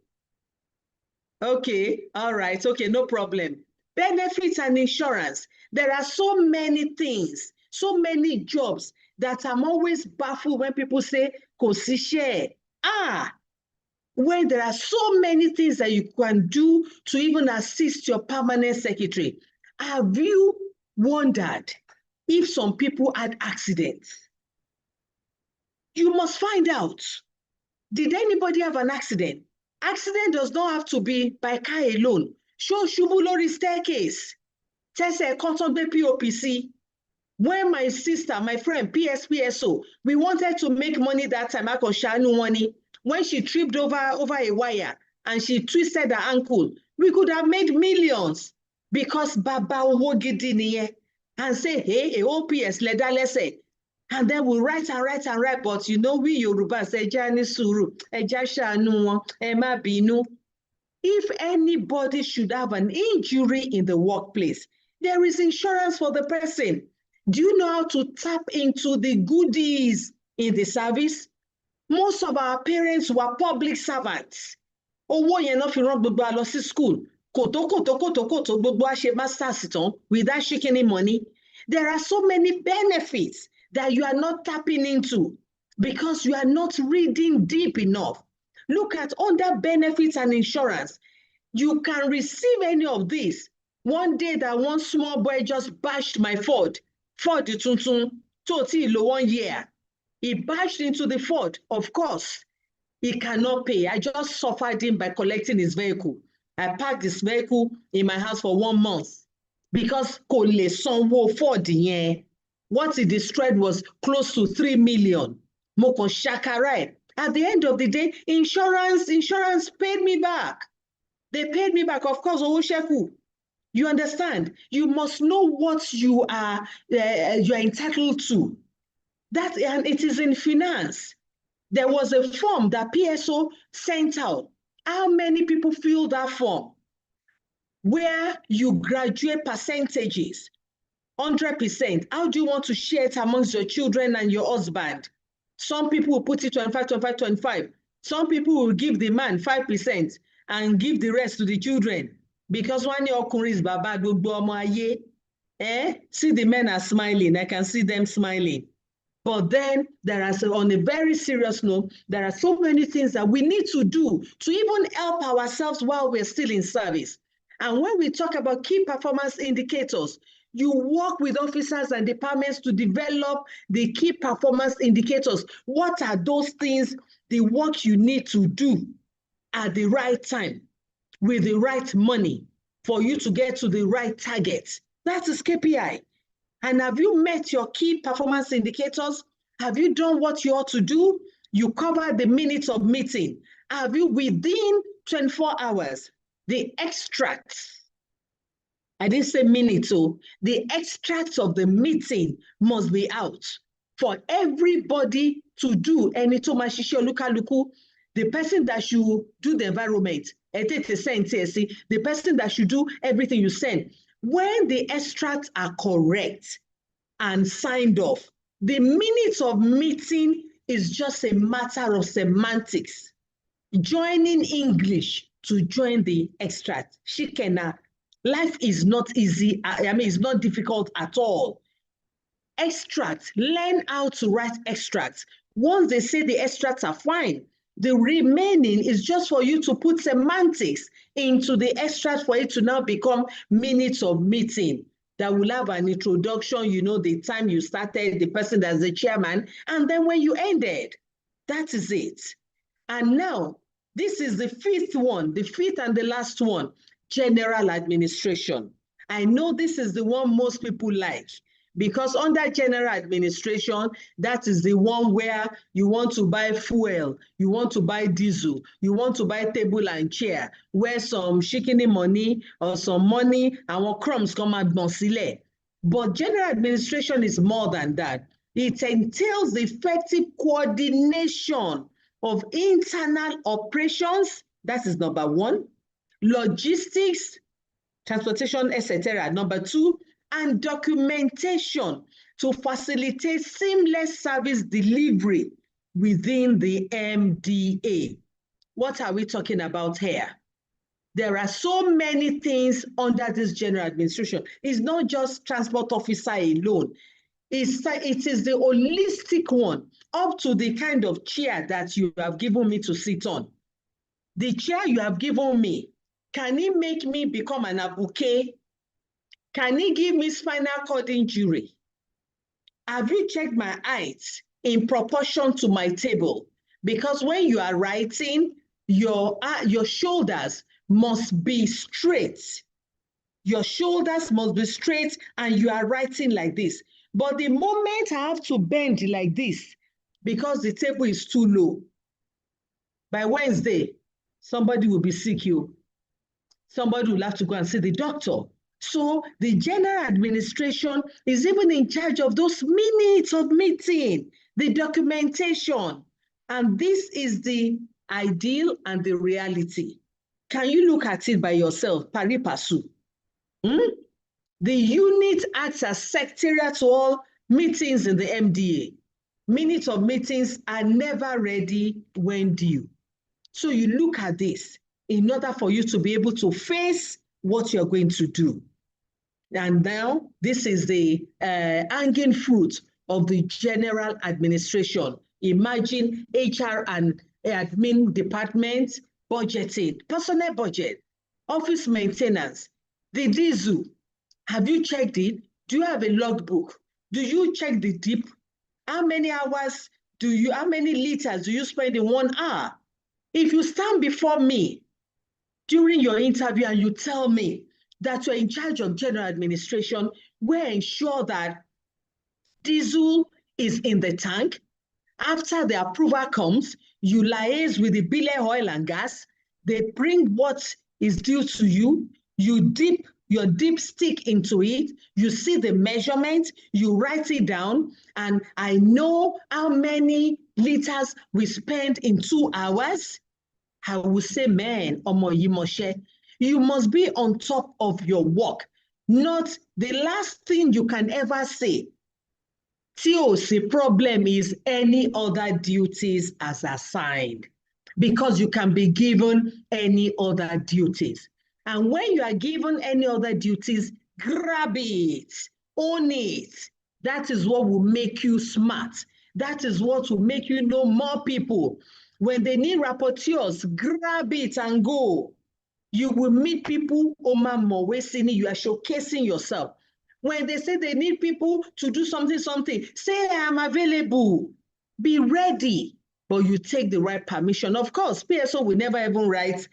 Okay, all right, okay, no problem. Benefits and insurance. There are so many things, so many jobs that I'm always baffled when people say, kò síṣẹ́. When there are so many things that you can do to even assist your permanent secretary. Have you wondered if some people had accidents? You must find out. Did anybody have an accident? Accident does not have to be by car alone. Show ṣubú lórí staircase. Tẹ́sẹ̀ kan tó gbé POPC. When my sister, my friend, PSPSO, we wanted to make money that time, I could ṣàánú wọn ni. When she tripped over a wire and she twisted her ankle, we could have made millions because Baba owó gidi nìyẹn. And say, hey, OPS lẹ́dá lẹ́sẹ̀. And then we write and write and write, but you know, we Yorùbá say, ẹja ní sùúrù, ẹja ṣàánú wọn, ẹ má bínú. If anybody should have an injury in the workplace, there is insurance for the person. Do you know how to tap into the goodies in the service? Most of our parents were public servants. Owó yẹn náà fi rán gbogbo wa lọ sí school. Kòtó gbogbo wa ṣe masters tán without shaking money. There are so many benefits that you are not tapping into because you are not reading deep enough. Look at under benefits and insurance. You can receive any of these. One day that one small boy just bashed my Ford tuntun, tó lo 1 year. He bashed into the Ford, of course. He cannot pay. I just suffered him by collecting his vehicle. I parked this vehicle in my house for 1 month because kò lè sanwó Ford yẹn. What he destroyed was close to 3 million. Mo kàn ṣàkàrà ẹ̀. At the end of the day, insurance paid me back. They paid me back, of course, owó ṣẹ́kù. You understand? You must know what you are entitled to. That, and it is in finance. There was a form that PSO sent out. How many people filled that form? Where you graduate percentages, 100%. How do you want to share it amongst your children and your husband? Some people will put it 25, 25, 25. Some people will give the man 5% and give the rest to the children. Because one year ọkùnrin is baba gbogbo ọmọ ayé. See, the men are smiling. I can see them smiling. But then there are, on a very serious note, there are so many things that we need to do to even help ourselves while we're still in service. And when we talk about key performance indicators, you work with officers and departments to develop the key performance indicators. What are those things, the work you need to do at the right time with the right money for you to get to the right target? That is KPI. And have you met your key performance indicators? Have you done what you ought to do? You cover the minutes of meeting. Have you, within 24 hours, the extracts? I didn't say minutes, so the extracts of the meeting must be out for everybody to do. Ẹni tó máa ṣiṣẹ́ olúkálùkù, the person that should do the environment, the person that should do everything you send. When the extracts are correct and signed off, the minutes of meeting is just a matter of semantics. Joining English to join the extract. Shikena, life is not easy. I mean, it's not difficult at all. Extracts, learn how to write extracts. Once they say the extracts are fine, the remaining is just for you to put semantics into the extract for it to now become minutes of meeting that will have an introduction, you know, the time you started, the person that's the chairman, and then when you ended. That is it. And now, this is the fifth one, the fifth and the last one, general administration. I know this is the one most people like, because under general administration, that is the one where you want to buy fuel, you want to buy diesel, you want to buy table and chair, where some shikini money or some money, our crumbs come out sílẹ̀. But general administration is more than that. It entails the effective coordination of internal operations. That is number one. logistics, transportation, etc. Number 2, and documentation to facilitate seamless service delivery within the MDA. What are we talking about here? There are so many things under this general administration. It's not just transport officer alone. It is the holistic one, up to the kind of chair that you have given me to sit on. The chair you have given me, can it make me become an abuké? Can it give me spinal cord injury? Have you checked my height in proportion to my table? Because when you are writing, your shoulders must be straight. Your shoulders must be straight and you are writing like this. But the moment I have to bend like this, because the table is too low, by Wednesday, somebody will be sick. Somebody will have to go and see the doctor. So the general administration is even in charge of those minutes of meeting, the documentation. And this is the ideal and the reality. Can you look at it by yourself, pari passu? The unit acts as secretariat to all meetings in the MDA. Minutes of meetings are never ready when due. So you look at this in order for you to be able to face what you're going to do. And now this is the hanging fruit of the general administration. Imagine HR and admin department, budgeting, personnel budget, office maintenance, the diesel. Have you checked it? Do you have a logbook? Do you check the dip? How many hours how many liters do you spend in 1 hour? If you stand before me during your interview and you tell me that you're in charge of general administration, we'll ensure that diesel is in the tank. After the approval comes, you liaise with the Bile Oil and Gas. They bring what is due to you. You dip your dipstick into it. You see the measurement. You write it down. And I know how many liters we spend in 2 hours. I will say, man, Omo Yimoshe, you must be on top of your work. Not the last thing you can ever say. TOC problem is any other duties as assigned, because you can be given any other duties. And when you are given any other duties, grab it, own it. That is what will make you smart. That is what will make you know more people. When they need rapporteurs, grab it and go. You will meet people, Oma Mowesini, you are showcasing yourself. When they say they need people to do something, say I am available. Be ready, but you take the right permission. Of course, PSO will never even write,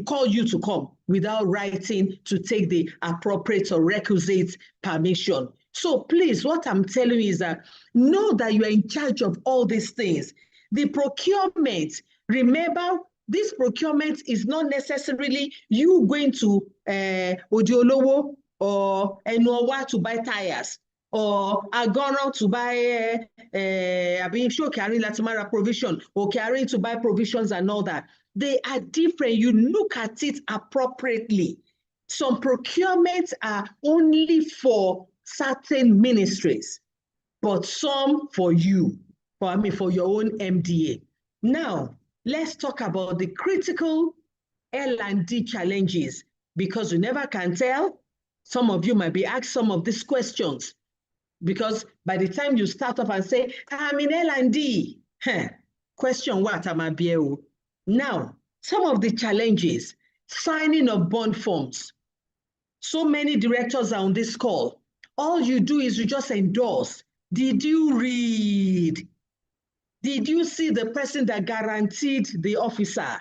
call you to come without writing to take the appropriate or requisite permission. So please, what I'm telling you is that know that you are in charge of all these things. The procurement, remember, this procurement is not necessarily you going to Odiolowo or Enuowa to buy tires, or Agoro to buy carrying Latimara provision, or carrying to buy provisions and all that. They are different. You look at it appropriately. Some procurements are only for certain ministries, but some for you, for your own MDA. Now, let's talk about the critical L&D challenges, because you never can tell. Some of you might be asked some of these questions, because by the time you start off and say, I'm in L&D, question what am I being? Now, some of the challenges, signing of bond forms. So many directors are on this call. All you do is you just endorse. Did you read? Did you see the person that guaranteed the officer?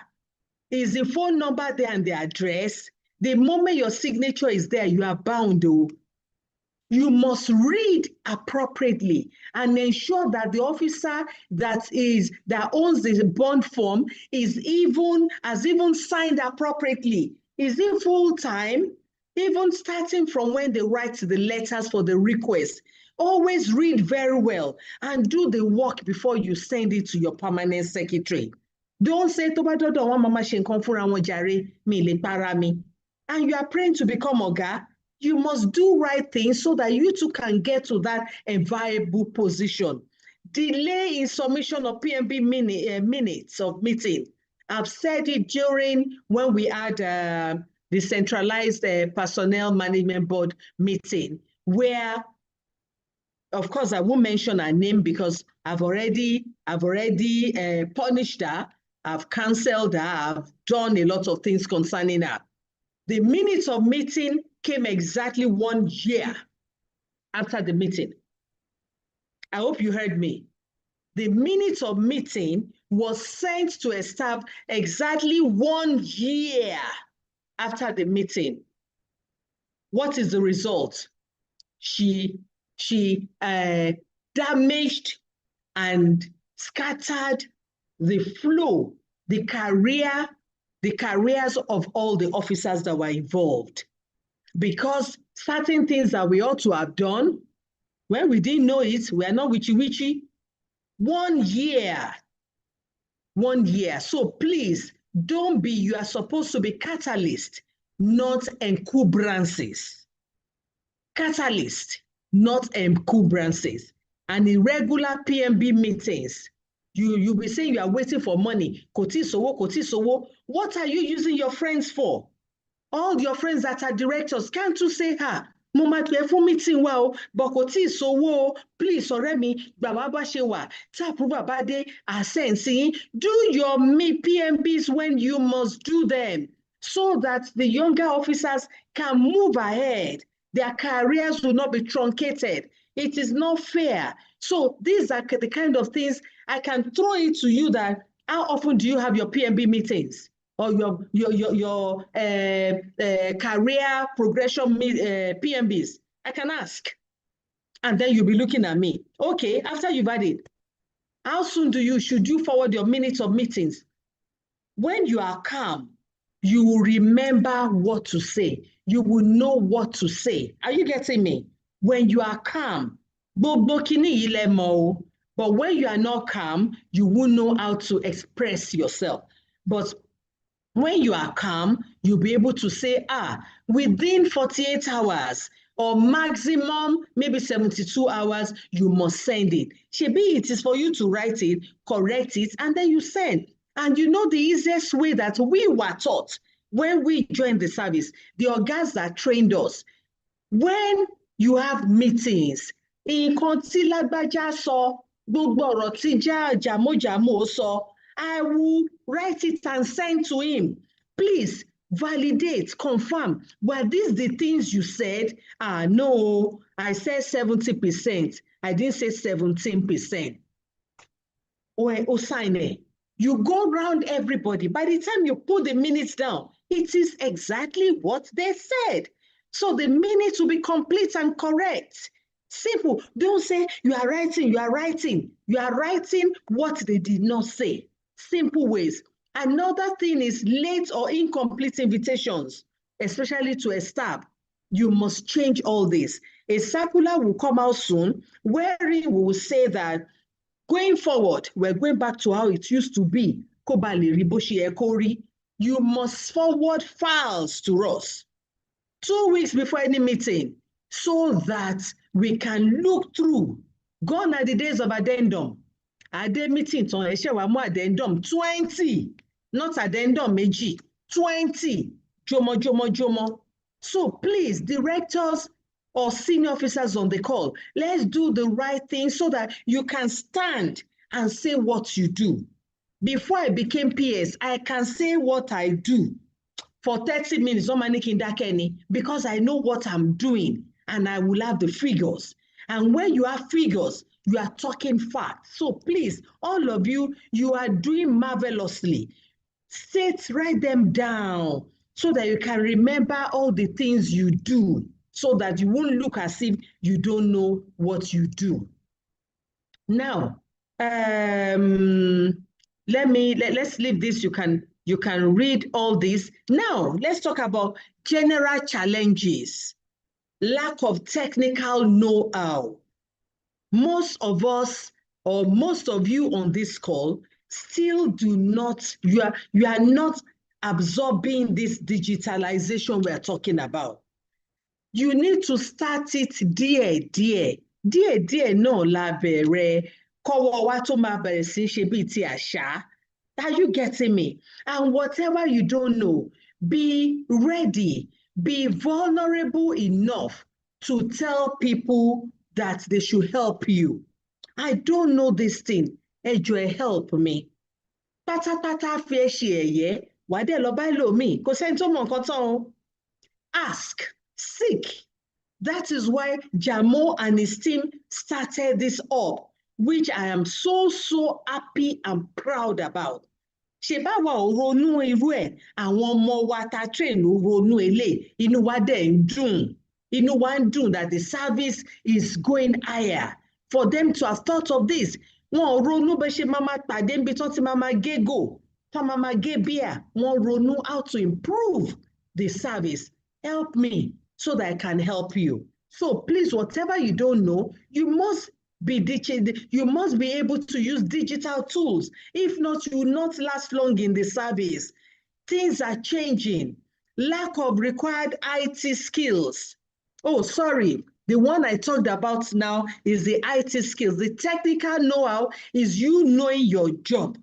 Is the phone number there and the address? The moment your signature is there, you are bound to. You must read appropriately and ensure that the officer that owns the bond form has even signed appropriately. Is it full-time? Even starting from when they write the letters for the request. Always read very well and do the work before you send it to your permanent secretary. Don't say tó bá dọ́dọ̀ wọn mama ṣe nǹkan fúnra wọn jàre mi lè para mi. And you are praying to become Oga, you must do right things so that you too can get to that enviable position. Delay in submission of PMB minutes of meeting. I've said it during when we had the centralized personnel management board meeting, where, of course, I won't mention her name because I've already punished her, I've canceled her, I've done a lot of things concerning her. The minutes of meeting came exactly 1 year after the meeting. I hope you heard me. The minutes of meeting was sent to a staff exactly 1 year after the meeting. What is the result? She damaged and scattered the flow, the careers of all the officers that were involved. Because certain things that we ought to have done, when we didn't know it, we are not witchy-witchy. 1 year. 1 year. So please, don't be, you are supposed to be catalyst, not encumbrances. Catalyst, not encumbrances. And irregular PMB meetings, you'll be saying you are waiting for money. Kò tíì sówó. What are you using your friends for? All your friends that are directors, can't you say, mo máa pè fún meeting wa o, but kò tíì sówó, please ọ̀rẹ́ mi, gbà wá bá ṣe wà, tí approval bá dé, àṣẹ́ǹsì, do your PMBs when you must do them, so that the younger officers can move ahead. Their careers will not be truncated. It is not fair. So these are the kind of things I can throw it to you, that how often do you have your PMB meetings? Or your career progression PMBs? I can ask. And then you'll be looking at me. Okay, after you've had it, how soon should you forward your minutes of meetings? When you are calm, you will remember what to say. You will know what to say. Are you getting me? When you are calm, but when you are not calm, you won't know how to express yourself. But when you are calm, you'll be able to say, within 48 hours or maximum, maybe 72 hours, you must send it. Shebi, it is for you to write it, correct it, and then you send. And you know the easiest way that we were taught when we joined the service, the ogas that trained us, when you have meetings, nǹkan tí lágbájá sọ, gbogbo ọ̀rọ̀ tí jàmójàmó sọ, I will write it and send to him. Please validate, confirm. Were these the things you said? No, I said 70%. I didn't say 17%. Or sign it. You go around everybody. By the time you put the minutes down, it is exactly what they said. So the minutes will be complete and correct. Simple. Don't say you are writing. You are writing what they did not say. Simple ways. Another thing is late or incomplete invitations, especially to a staff. You must change all this. A circular will come out soon where we will say that going forward, we're going back to how it used to be. You must forward files to us 2 weeks before any meeting so that we can look through. Gone are the days of addendum. Ade meeting ton ese wa mu addendum 20, not addendum méjì, 20. Jomo. So please, directors or senior officers on the call, let's do the right thing so that you can stand and say what you do. Before I became PS, I can say what I do for 30 minutes, because I know what I'm doing and I will have the figures. And when you have figures, you are talking facts. So please, all of you, you are doing marvelously. Write them down so that you can remember all the things you do, so that you won't look as if you don't know what you do. Now, let's leave this. You can read all this. Now, let's talk about general challenges. Lack of technical know-how. Most of us, or most of you on this call, still do not, you are not absorbing this digitalization we're talking about. You need to start it díẹ̀díẹ̀. Díẹ̀díẹ̀ náà la bẹ̀rẹ̀ kọ́wọ́ wa tó máa bẹ̀rẹ̀ sí ṣe bíi ti àṣà. Are you getting me? And whatever you don't know, be ready, be vulnerable enough to tell people that they should help you. I don't know this thing. Ẹ jọ̀ọ́ ẹ help me. Pátápátá fi ẹ ṣe ẹ̀yẹ, wàá dẹ̀ lọ bá ẹlòmíì, kò sẹ́ni tó mọ nǹkan tán o. Ask, seek. That is why Jamo and his team started this up, which I am so happy and proud about. Ṣé báwa ò ronú irú ẹ̀, àwọn ọmọ wa ta train ò ronú eléyìí, inú wa dẹ̀ ń dùn. Inú wa ń dùn that the service is going higher. For them to have thought of this, wọn ò ronú bẹ́ ṣe máa pàdé níbi tán ti máa gégò, tán máa gé bíà, wọn ronú how to improve the service. Help me so that I can help you. So please, whatever you don't know, you must be able to use digital tools. If not, you will not last long in the service. Things are changing. Lack of required IT skills. Oh, sorry. The one I talked about now is the IT skills. The technical know-how is you knowing your job.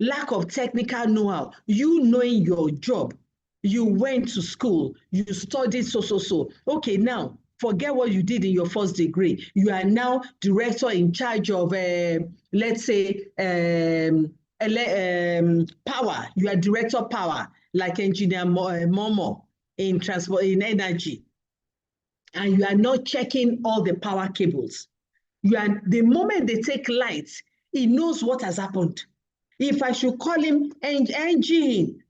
Lack of technical know-how, you knowing your job. You went to school, you studied so. Okay, now, forget what you did in your first degree. You are now director in charge of, let's say, power. You are director of power, like Engineer Momo in transport, in energy. And you are not checking all the power cables. The moment they take lights, he knows what has happened. If I should call him engine,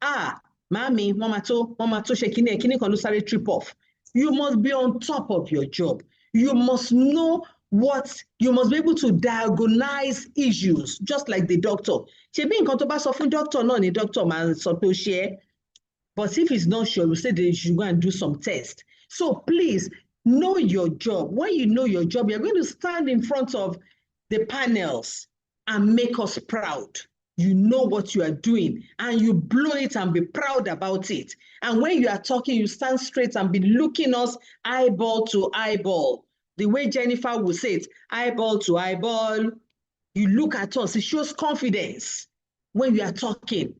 Mami, mama to shekine kini kan ló sáré trip off. You must be on top of your job. You must know you must be able to diagnose issues, just like the doctor. Ṣebí nǹkan tó bá sọ fún doctor náà ni doctor máa sọ pé ó ṣe é. But if he's not sure, we say they should go and do some tests. So please know your job. When you know your job, you're going to stand in front of the panels and make us proud. You know what you are doing and you blow it and be proud about it. And when you are talking, you stand straight and be looking us eyeball to eyeball. The way Jennifer will say it, eyeball to eyeball. You look at us, it shows confidence when you are talking.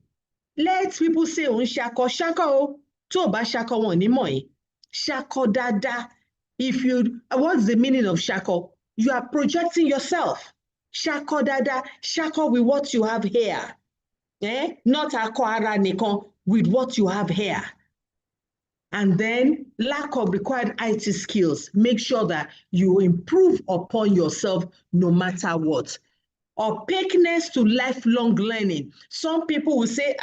Let people say, shako, shako, tó bá shako wọn ní mọ̀ yín. Shako dada. What's the meaning of shako? You are projecting yourself. Shako dada, shako with what you have here. Not ako ara nìkan, with what you have here. And then lack of required IT skills. Make sure that you improve upon yourself no matter what. Opaqueness to lifelong learning. Some people will say,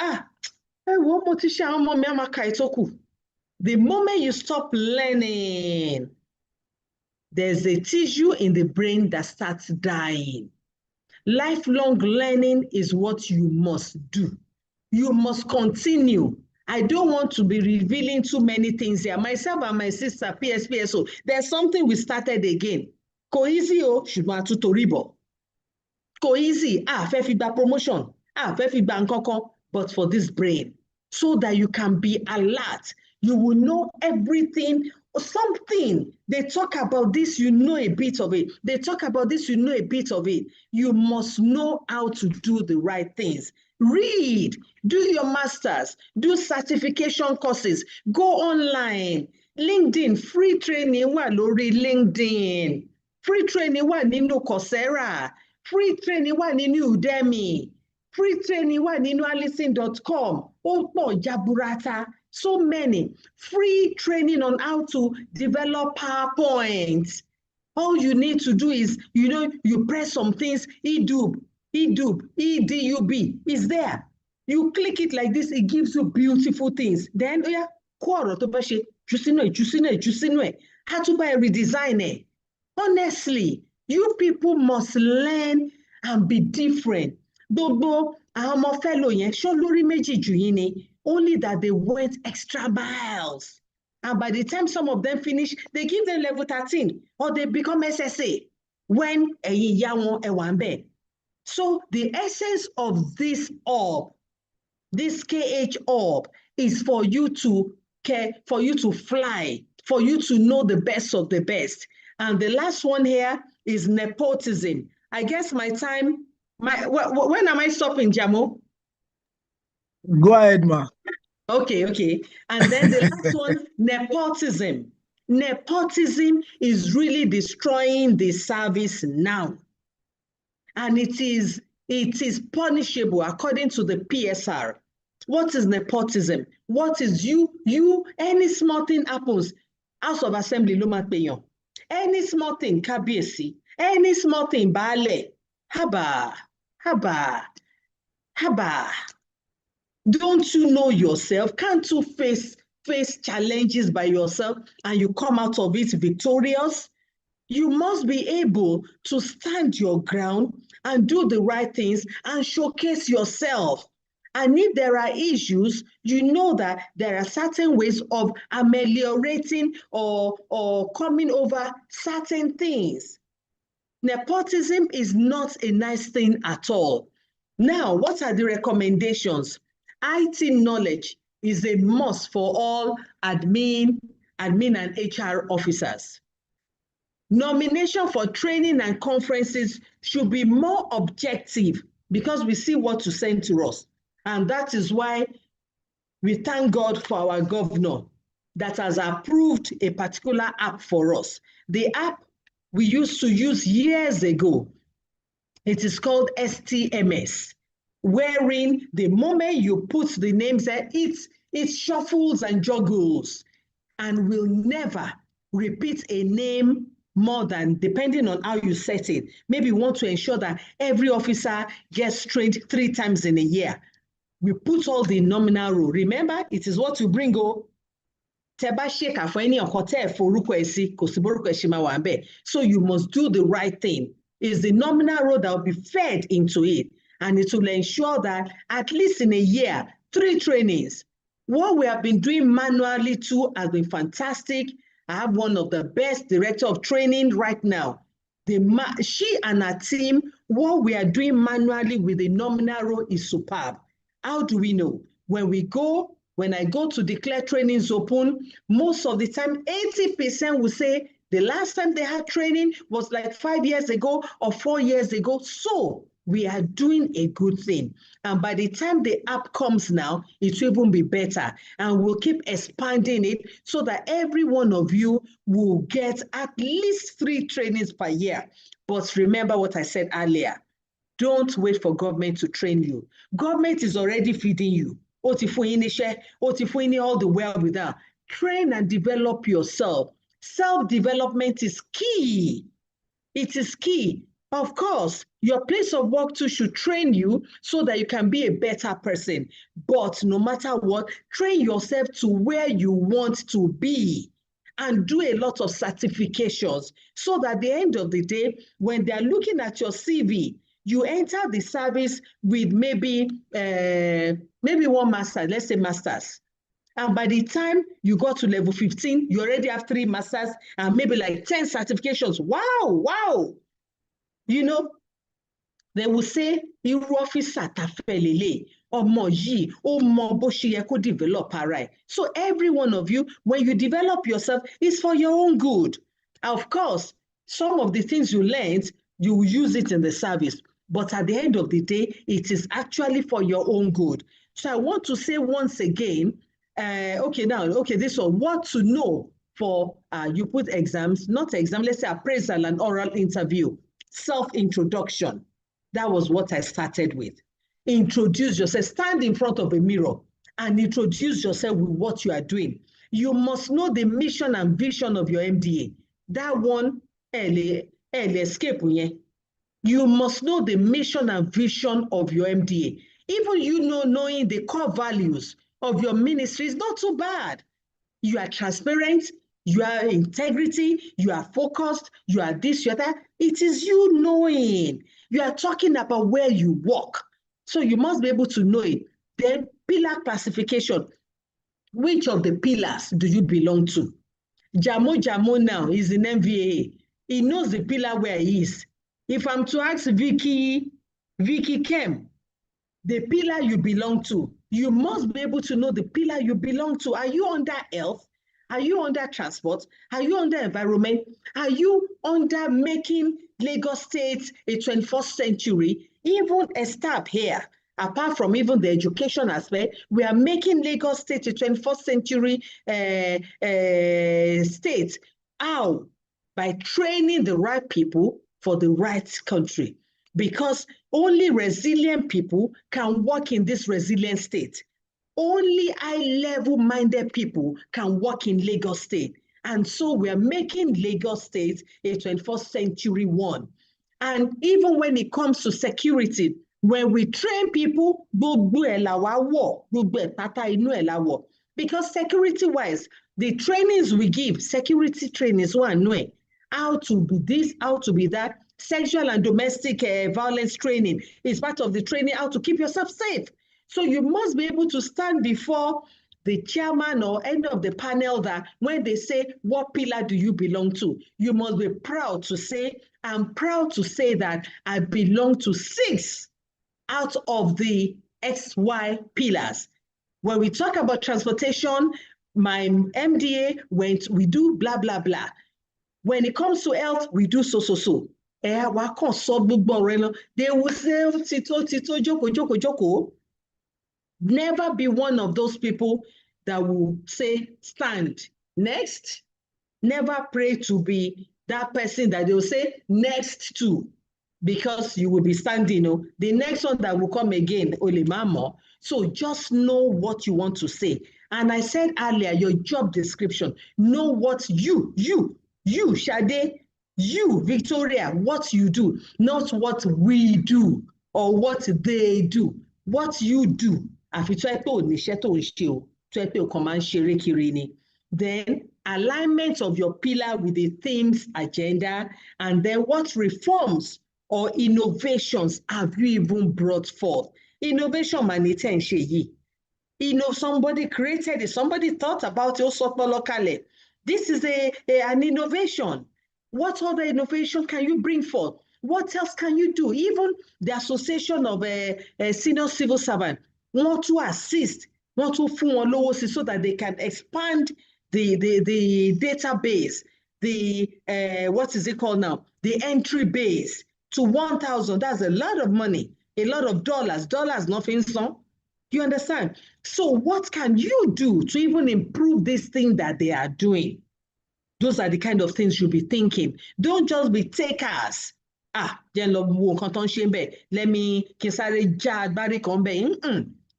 the moment you stop learning, there's a tissue in the brain that starts dying. Lifelong learning is what you must do. You must continue. I don't want to be revealing too many things here. Myself and my sister, PSPSO, there's something we started again. Kò easy o, ṣùgbọ́n a tún torí bọ̀. Kò easy, fẹ́ fi gba promotion, fẹ́ fi gba nǹkan kan, but for this brain, so that you can be alert. You will know everything. Something, they talk about this, you know a bit of it. They talk about this, you know a bit of it. You must know how to do the right things. Read, do your masters, do certification courses, go online. LinkedIn, free training wà lórí LinkedIn. Free training wà nínú Coursera. Free training wà nínú Udemy. Free training wà nínú alison.com. Ó pọ̀ jaburata. So many. Free training on how to develop PowerPoint. All you need to do is, you press some things, EDUB, EDUB is there. You click it like this, it gives you beautiful things. Then, how to redesign it. Honestly, you people must learn and be different. Only that they went extra miles. And by the time some of them finish, they give them level 13 or they become SSA when So the essence of this orb, this KH orb, is for you to care, for you to fly, for you to know the best of the best. And the last one here is nepotism. I guess my time, when am I stopping, Jamo? Go ahead, ma. Okay. And then the last one, nepotism. Nepotism is really destroying the service now. And it is punishable according to the PSR. What is nepotism? What is any small thing happens, House of Assembly ló máa pèèyàn. Any small thing, kábíyèsí. Any small thing, baálẹ̀. Haba. Don't you know yourself? Can't you face challenges by yourself and you come out of it victorious? You must be able to stand your ground and do the right things and showcase yourself. And if there are issues, you know that there are certain ways of ameliorating or coming over certain things. Nepotism is not a nice thing at all. Now, what are the recommendations? IT knowledge is a must for all admin and HR officers. Nomination for training and conferences should be more objective because we see what to send to us. And that is why we thank God for our governor that has approved a particular app for us. The app we used to use years ago, it is called STMS, wherein the moment you put the names there, it shuffles and juggles and will never repeat a name more than, depending on how you set it. Maybe you want to ensure that every officer gets trained 3 times in a year. We put all the nominal role. Remember, it is what you bring. So you must do the right thing. It's the nominal role that will be fed into it. And it will ensure that at least in a year, 3 trainings. What we have been doing manually too has been fantastic. I have one of the best director of training right now. She and her team, what we are doing manually with the nominal role is superb. How do we know? When I go to declare trainings open, most of the time, 80% will say the last time they had training was like 5 years ago or 4 years ago. So we are doing a good thing. And by the time the app comes now, it will even be better. And we'll keep expanding it so that every one of you will get at least 3 trainings per year. But remember what I said earlier. Don't wait for government to train you. Government is already feeding you. All the well without. Train and develop yourself. Self-development is key. It is key. Of course, your place of work too should train you so that you can be a better person. But no matter what, train yourself to where you want to be and do a lot of certifications so that at the end of the day, when they're looking at your CV, you enter the service with maybe 1 master, let's say masters. And by the time you got to level 15, you already have 3 masters and maybe like 10 certifications. Wow. You know, they will say, irú ọ́físà tá fẹ́ lélẹ̀, ọmọ yìí, ó mọ bó ṣe yẹ kó develop ara ẹ̀. So every one of you, when you develop yourself, it's for your own good. Of course, some of the things you learned, you will use it in the service. But at the end of the day, it is actually for your own good. So I want to say once again, this one, what to know for, you put exams, not exam, let's say appraisal and oral interview. Self-introduction. That was what I started with. Introduce yourself. Stand in front of a mirror and introduce yourself with what you are doing. You must know the mission and vision of your MDA. That one, escape. You must know the mission and vision of your MDA. Even knowing the core values of your ministry is not too bad. You are transparent, you are integrity, you are focused, you are this, you are that. It is you knowing. You are talking about where you work. So you must be able to know it. Then pillar classification. Which of the pillars do you belong to? Jamo now is in MVA. He knows the pillar where he is. If I'm to ask Vicky, Vicky Kem, the pillar you belong to. You must be able to know the pillar you belong to. Are you under health? Are you under transport? Are you under environment? Are you under making Lagos State a 21st century? Even a step here, apart from even the education aspect, we are making Lagos State a 21st century state. How? By training the right people for the right country. Because only resilient people can work in this resilient state. Only high-level minded people can work in Lagos State. And so we are making Lagos State a 21st century one. And even when it comes to security, when we train people, because security-wise, the trainings we give, security trainings, one how to be this, how to be that. Sexual and domestic violence training is part of the training, how to keep yourself safe. So you must be able to stand before the chairman or any of the panel that when they say, what pillar do you belong to? You must be proud to say, I'm proud to say that I belong to 6 out of the XY pillars. When we talk about transportation, my MDA went, we do blah, blah, blah. When it comes to health, we do so. They will say, Tito, Joko. Never be one of those people that will say, stand. Next. Never pray to be that person that they'll say, next to, because you will be standing. The next one that will come again, Olemamo. So just know what you want to say. And I said earlier, your job description, know what you, Shade, you, Victoria, what you do, not what we do or what they do. What you do. Then alignment of your pillar with the theme's agenda, and then what reforms or innovations have you even brought forth? Innovation manite sheyi. Somebody created it, somebody thought about it also locally. This is an innovation. What other innovation can you bring forth? What else can you do? Even the Association of Senior Civil Servants want to assist, want to fund wọn lówó sí so that they can expand the database, what is it called now? The entry base to 1,000. That's a lot of money, a lot of dollars. Nothing so. You understand? So what can you do to even improve this thing that they are doing? Those are the kind of things you'll be thinking. Don't just be takers. Let me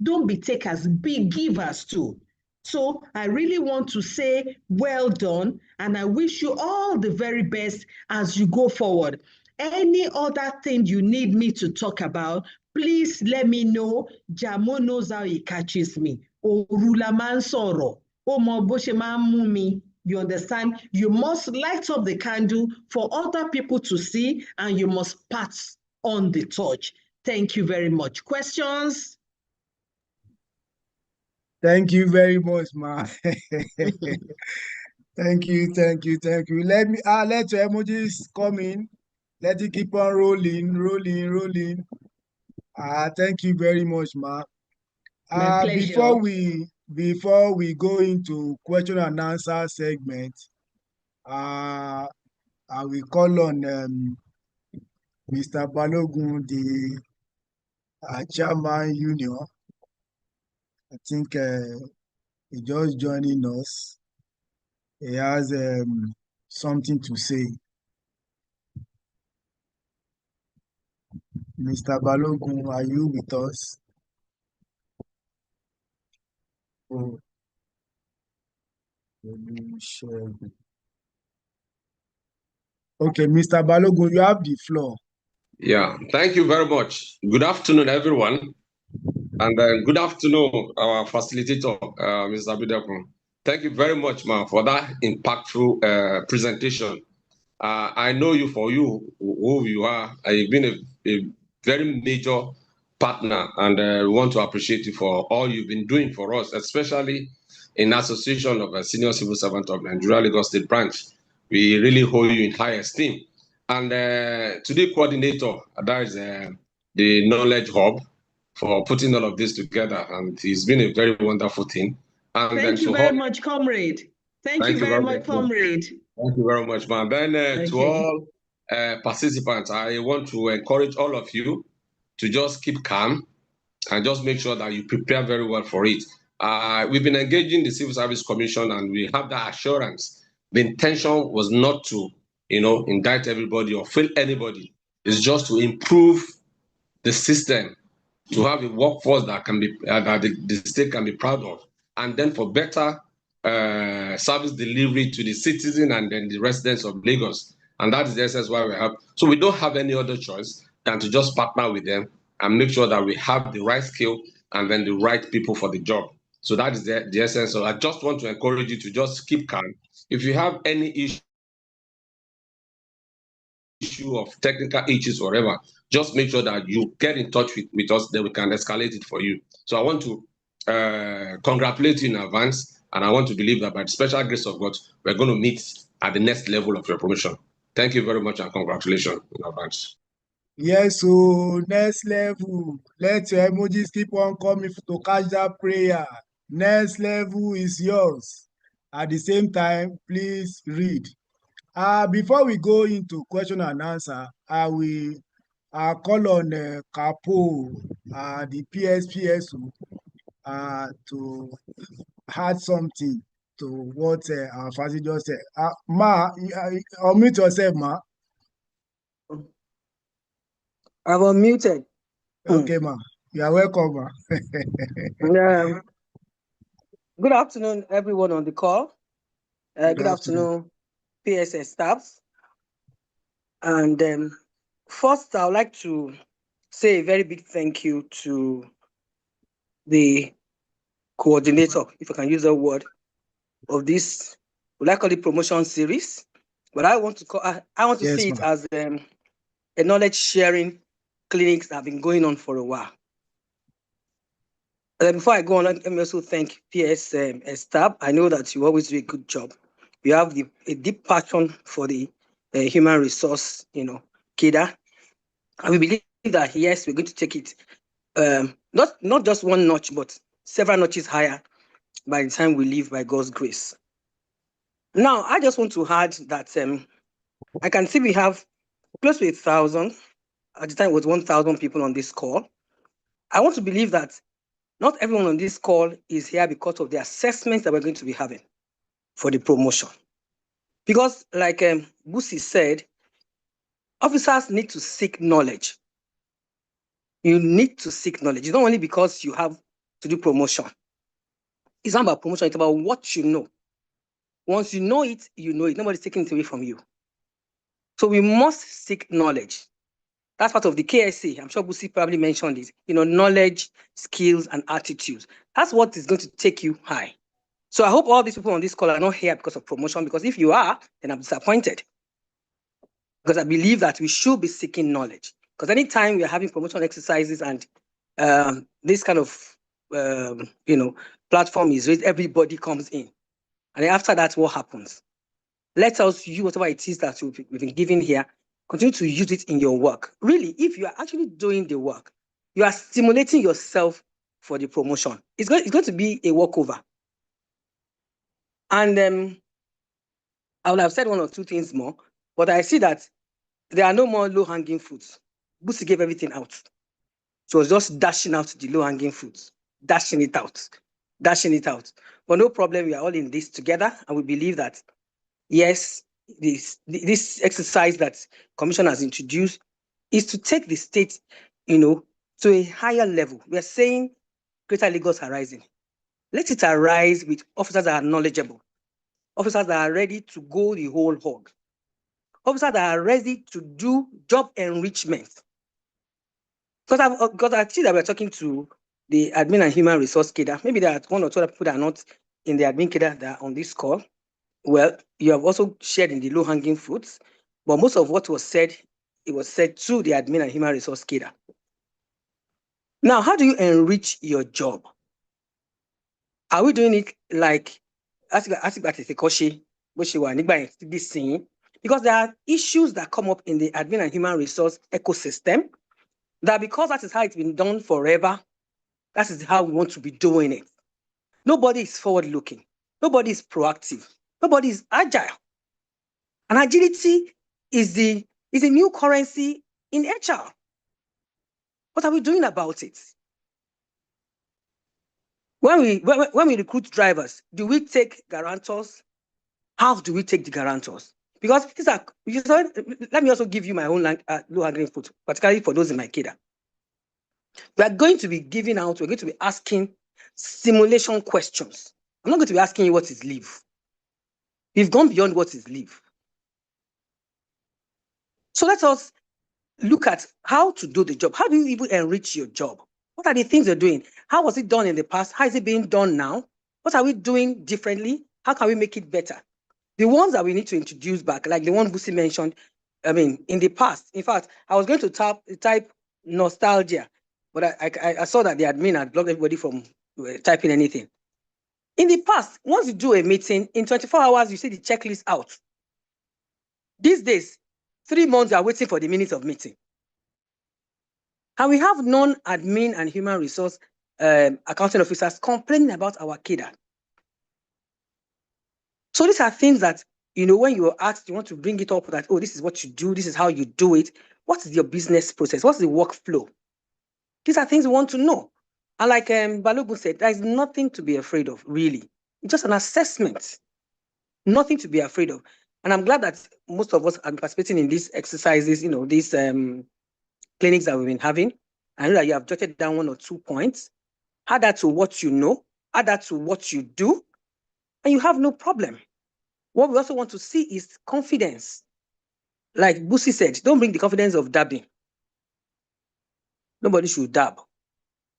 don't be takers, be givers too. So I really want to say well done, and I wish you all the very best as you go forward. Any other thing you need me to talk about, please let me know. Jamo knows how he catches me. Orula mansoro. Omo bo se ma mu mi. You understand? You must light up the candle for other people to see, and you must pass on the torch. Thank you very much. Questions? Thank you very much, ma. Thank you. Let your emojis come in. Let it keep on rolling. Thank you very much, ma. My pleasure. Before we go into question and answer segment, I will call on Mr. Balogun, the chairman union. I think he just joining us. He has something to say. Mr. Balogun, are you with us? Oh. Okay, Mr. Balogun, you have the floor. Yeah, thank you very much. Good afternoon, everyone. And good afternoon, our facilitator, Mr. Abidakun. Thank you very much, ma'am, for that impactful presentation. I know you for who you are. You've been a very major partner, and we want to appreciate you for all you've been doing for us, especially in Association of Senior Civil Servants of Nigeria Lagos State Branch. We really hold you in high esteem. And today, coordinator, that is the Knowledge Hub, for putting all of this together. And it's been a very wonderful thing. And Thank you very much, comrade. Thank you very much, comrade. Thank you very much, ma'am. Then to all participants, I want to encourage all of you to just keep calm and just make sure that you prepare very well for it. We've been engaging the Civil Service Commission, and we have that assurance. The intention was not to, indict everybody or fail anybody. It's just to improve the system, to have a workforce that can be that the state can be proud of, and then for better service delivery to the citizen and then the residents of Lagos. And that is the essence why we have. So we don't have any other choice than to just partner with them and make sure that we have the right skill and then the right people for the job. So that is the essence. So I just want to encourage you to just keep calm. If you have any issue of technical issues or whatever, just make sure that you get in touch with us, then we can escalate it for you. So I want to congratulate you in advance. And I want to believe that by the special grace of God, we're going to meet at the next level of your promotion. Thank you very much and congratulations in advance. Yes, so next level. Let your emojis keep on coming to catch that prayer. Next level is yours. At the same time, please read. Before we go into question and answer, I will call on Capo, the PSPSO, to add something to what our Father just said. Ma, unmute yourself, Ma. I've unmuted. Okay, Ma. You are welcome, Ma. Good afternoon, everyone on the call. Good afternoon, PSS staff. And first, I would like to say a very big thank you to the coordinator, if I can use that word, of this, we like call it promotion series, but I want to see it as a knowledge sharing clinics that have been going on for a while. Before I go on, let me also thank PS staff. I know that you always do a good job. You have a deep passion for the human resource, cadre. And we believe that, yes, we're going to take it not just one notch, but several notches higher by the time we leave by God's grace. Now, I just want to add that I can see we have close to 1,000. At the time, it was 1,000 people on this call. I want to believe that not everyone on this call is here because of the assessments that we're going to be having for the promotion. Because like Busi said, officers need to seek knowledge. You need to seek knowledge. It's not only because you have to do promotion. It's not about promotion, it's about what you know. Once you know it, you know it. Nobody's taking it away from you. So we must seek knowledge. That's part of the KSA. I'm sure Busi probably mentioned it. Knowledge, skills, and attitudes. That's what is going to take you high. So I hope all these people on this call are not here because of promotion, because if you are, then I'm disappointed. Because I believe that we should be seeking knowledge. Because anytime we are having promotion exercises and this kind of, platform is raised, everybody comes in. And then after that, what happens? Let us use whatever it is that we've been given here, continue to use it in your work. Really, if you are actually doing the work, you are stimulating yourself for the promotion. It's going to be a walkover. And I would have said one or two things more, but I see that there are no more low-hanging fruits. Busi gave everything out. So it was just dashing out the low-hanging fruits, dashing it out. But no problem, we are all in this together, and we believe that, yes, this exercise that Commission has introduced is to take the state, to a higher level. We are saying Greater Lagos are rising. Let it arise with officers that are knowledgeable, officers that are ready to go the whole hog, officers that are ready to do job enrichment. Because I see that we're talking to the admin and human resource cadre. Maybe there are one or two other people that are not in the admin cadre that are on this call. Well, you have also shared in the low-hanging fruits, but most of what was said, it was said to the admin and human resource cadre. Now, how do you enrich your job? Are we doing it like because there are issues that come up in the admin and human resource ecosystem That because that is how it's been done forever, that is how we want to be doing it. Nobody is forward-looking. Nobody is proactive. Nobody is agile. And agility is a new currency in HR. What are we doing about it? When we recruit drivers, do we take guarantors? How do we take the guarantors? Because these are, let me also give you my own low-hanging fruit, particularly for those in my cadre. We are going to be giving out, we're going to be asking simulation questions. I'm not going to be asking you what is leave. We've gone beyond what is leave. So let us look at how to do the job. How do you even enrich your job? What are the things you're doing? How was it done in the past? How is it being done now? What are we doing differently? How can we make it better? The ones that we need to introduce back, like the one Busi mentioned, I mean, in the past, in fact, I was going to type nostalgia, but I saw that the admin had blocked everybody from typing anything. In the past, once you do a meeting, in 24 hours, you see the checklist out. These days, 3 months, you are waiting for the minutes of meeting. And we have non-admin and human resource accounting officers complaining about our cadre. So these are things that, you know, when you are asked, you want to bring it up that, oh, this is what you do, this is how you do it. What is your business process? What's the workflow? These are things we want to know. And like Balogun said, there is nothing to be afraid of, really. It's just an assessment. Nothing to be afraid of. And I'm glad that most of us are participating in these exercises, you know, these clinics that we've been having. I know that you have jotted down 1 or 2 points. Add that to what you know, add that to what you do, and you have no problem. What we also want to see is confidence. Like Busi said, don't bring the confidence of dabbing. Nobody should dab.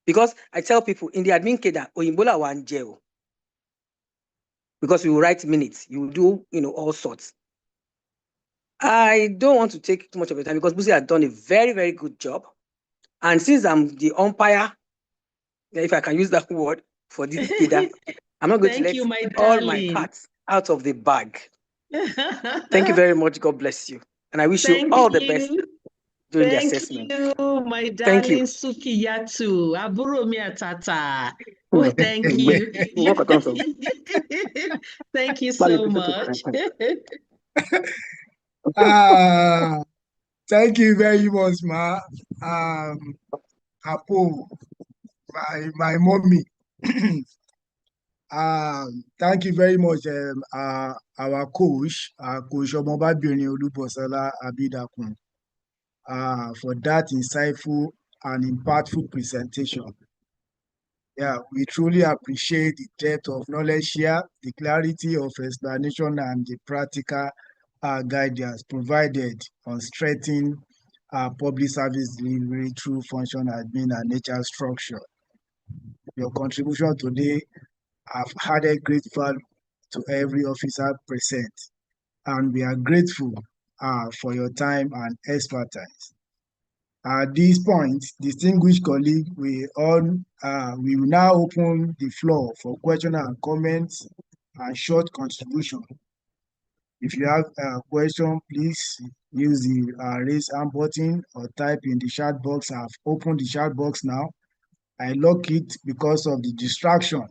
Because I tell people in the admin cadre, Oyinbola wa jail. Because we will write minutes, you will do, you know, all sorts. I don't want to take too much of your time because Busi has done a very, very good job. And since I'm the umpire, if I can use that word for this cadre, I'm not going to let all my cards out of the bag. Thank you very much. God bless you. And I wish you all the best during the assessment. Thank you, my darling Sukiyatu. Aburo mi atata. Oh, thank you. Thank you so much. Thank you very much, Ma. Apo, my mommy. Thank you very much, our coach, Coach Omobabiorin Olubosola Abidakun, for that insightful and impactful presentation. Yeah, we truly appreciate the depth of knowledge here, the clarity of explanation, and the practical guidance provided on strengthening public service delivery through function admin and HR structure. Your contribution today have added great value to every officer present, and we are grateful for your time and expertise. At this point, distinguished colleagues, we will now open the floor for questions and comments and short contribution. If you have a question, please use the raise hand button or type in the chat box. I've opened the chat box now. I lock it because of the distraction.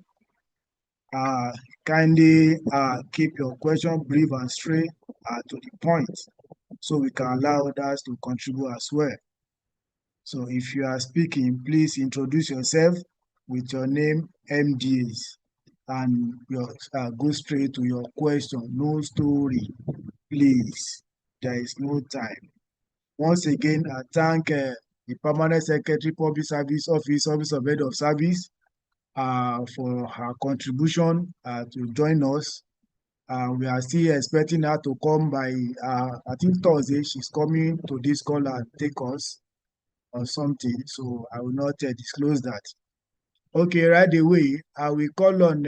Kindly keep your question brief and straight to the point so we can allow others to contribute as well. So if you are speaking, please introduce yourself with your name, MDAs, and go straight to your question. No story, please. There is no time. Once again, I thank the Permanent Secretary, Public Service Office of Head of Service, for her contribution to join us. We are still expecting her to come by, I think Thursday, she's coming to this call and take us or something, so I will not disclose that. Okay, right away, I will call on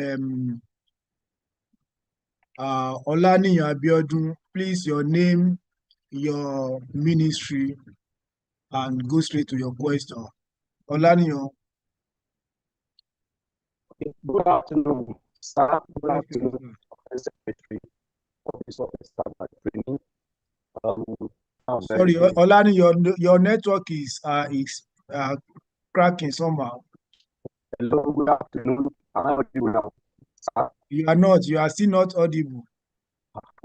Olaniyan Abiodun. Please, your name, your ministry, and go straight to your question. Olaniyan. Good afternoon, sir. Good afternoon, Secretary, Office of Staff Training. Sorry, Olani, your network is cracking somehow. Hello, good afternoon. Am I audible now? Sir? You are not. You are still not audible.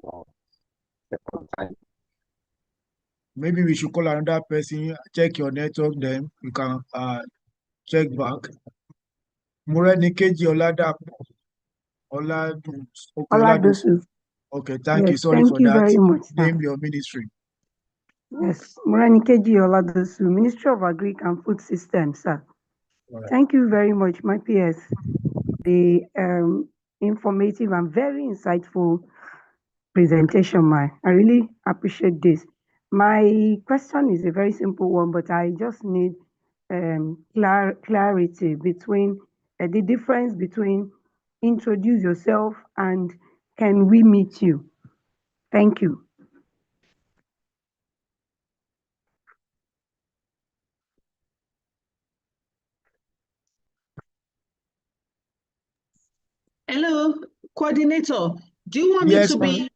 Wow. Second time. Maybe we should call another person. Check your network. Then you can check back. Morenikeji Oladapo. Oladosu. Okay, thank you. Yes, Sorry thank for you that. very much, sir. Name your ministry. Yes, Morenikeji Oladosu, Ministry of Agric and Food Systems, sir. All right. Thank you very much, my PS. The informative and very insightful presentation, I really appreciate this. My question is a very simple one, but I just need clarity between the difference between introduce yourself and can we meet you? Thank you. Hello, coordinator. Do you want me Yes, to ma'am.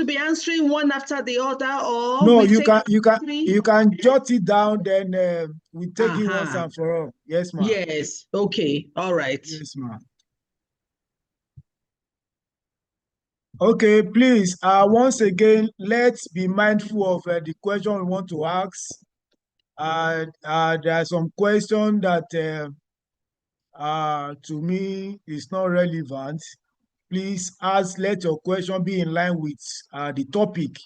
be answering one after the other, or No, we you take can three? you can jot it down. Then we take it once Uh-huh. and for all. Yes, ma'am. Yes. Okay. All right. Yes, ma'am. Okay, please. Once again, let's be mindful of the question we want to ask. There are some questions that to me is not relevant. Please ask. Let your question be in line with the topic.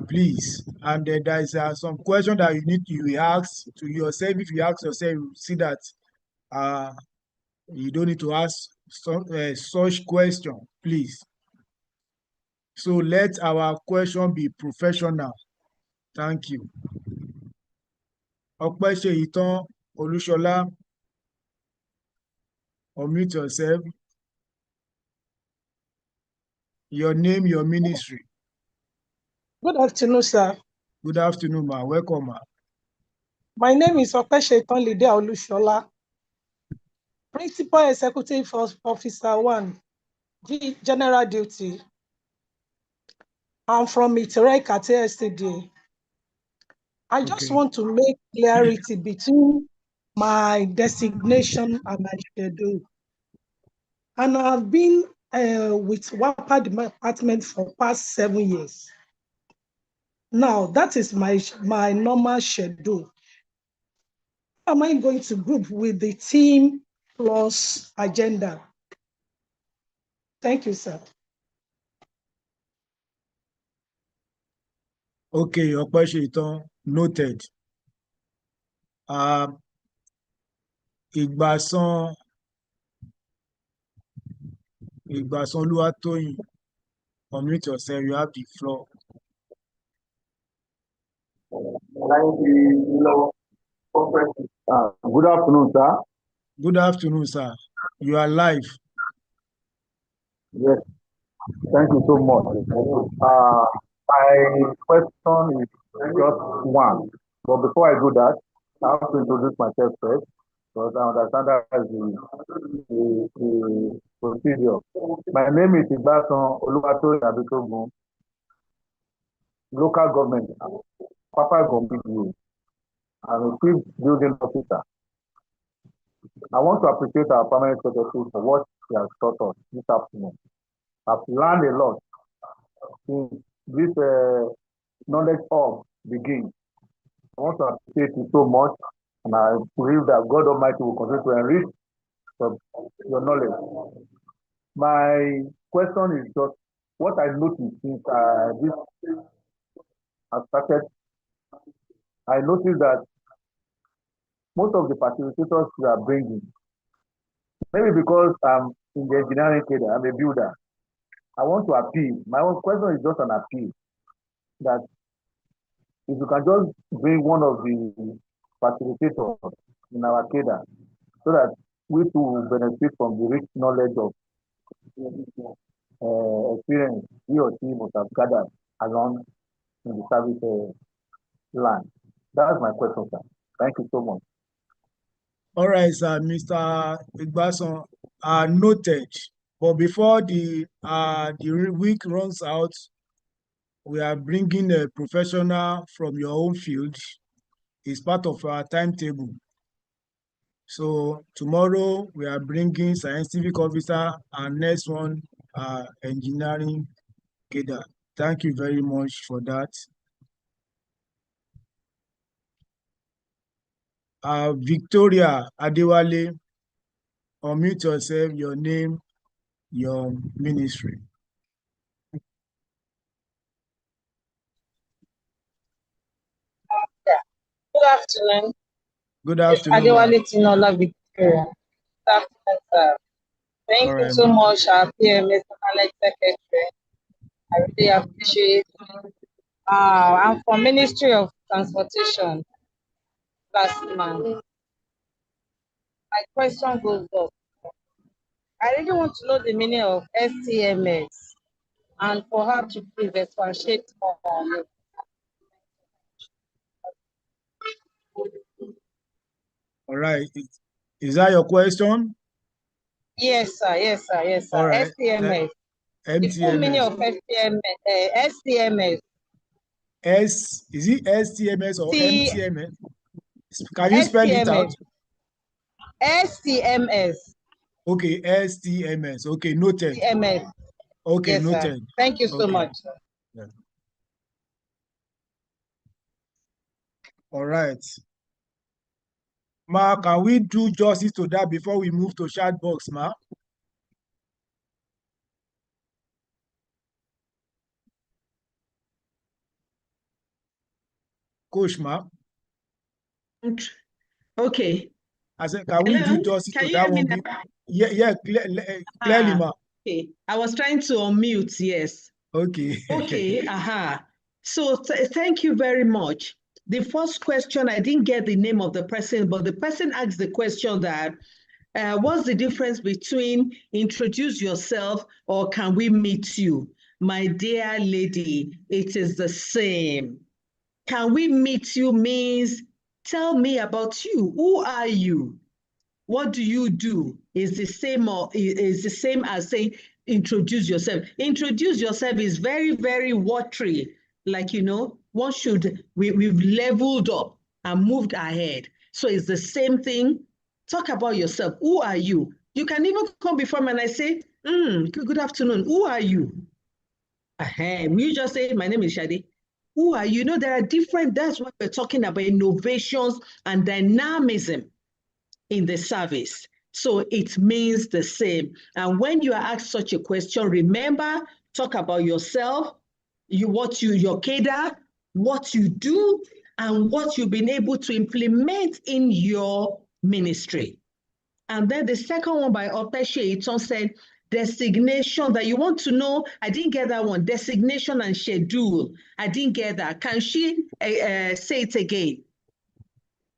Please. And then there is some question that you ask to yourself. If you ask yourself, you see that you don't need to ask such question, please. So let our question be professional. Thank you. Ọpẹ́ṣèyítán Olúṣọlá, unmute yourself. Your name, your ministry. Good afternoon, sir. Good afternoon, ma. Welcome, ma. My name is Opeshetan Lydia Olushola, Principal Executive Officer 1, General Duty. I'm from Itere Kate STD. I just want to make clarity between my designation and my schedule. And I've been with WAPA department for past 7 years. Now, that is my normal schedule. Am I going to group with the team plus agenda? Thank you, sir. Okay, Opeshetan, noted. Ìgbàsàn Olúwatóyìn, unmute yourself. You have the floor. Good afternoon, sir. Good afternoon, sir. You are live. Yes, thank you so much. My question is just one. But before I do that, I have to introduce myself first, because I understand that as the procedure. My name is Igbason Oluwatoyin Abitogun, local government, Papa Gombe. I'm a chief building officer. I want to appreciate our permanent secretary for what he has taught us this afternoon. I've learned a lot since this knowledge hub begins. I want to appreciate you so much, and I believe that God Almighty will continue to enrich your knowledge. My question is just what I noticed since this has started. I noticed that most of the facilitators we are bringing, maybe because I'm in the engineering cadre, I'm a builder. I want to appeal. My own question is just an appeal that if you can just bring one of the facilitators in our cadre so that we too will benefit from the rich knowledge of experience he or she must have gathered along in the service line. That's my question, sir. Thank you so much. All right, sir. Mr. Igbason, noted. But before the week runs out, we are bringing a professional from your own field, It's part of our timetable. So tomorrow we are bringing scientific officer, and next one, engineering cadre. Thank you very much for that. Victoria Adewale, unmute yourself, your name, your ministry. Good afternoon. Good afternoon. Adewale Tinola Victoria. Good afternoon, sir. Thank you so much, our PMS Knowledge Secretary. I really appreciate it. I'm from Ministry of Transportation last month. My question goes up. I really want to know the meaning of STMS and for her to please expatiate more on it. All right. Is that your question? Yes, sir. Yes, sir. Yes, sir. All right. STMS. The full meaning of STMS. Is it STMS or MTMS? Can you spell it out? STMS. Okay, STMS. Okay, noted. STMS. Okay, yes, noted. Sir. Thank you so much. Yeah. All right. Ma, can we do justice to that before we move to chat box, Ma? Coach, Ma? Okay. I said, can we do justice to that one? Yeah, clearly, Ma. Okay. I was trying to unmute, yes. Okay. Okay, So thank you very much. The first question, I didn't get the name of the person, but the person asked the question that, what's the difference between introduce yourself or can we meet you? My dear lady, it is the same. Can we meet you means tell me about you. Who are you? What do you do? Is the same or is the same as saying introduce yourself. Introduce yourself is very, very watery. Like, one should, we've leveled up and moved ahead. So it's the same thing. Talk about yourself. Who are you? You can even come before me and I say, good afternoon. Who are you? Will you just say, my name is Shadi? Who are you? There are different, that's what we're talking about, innovations and dynamism in the service. So it means the same. And when you are asked such a question, remember, talk about yourself, your cadre, what you do, and what you've been able to implement in your ministry. And then the second one by Opeshe Iton said, designation, that you want to know. I didn't get that one. Designation and schedule. I didn't get that. Can she say it again?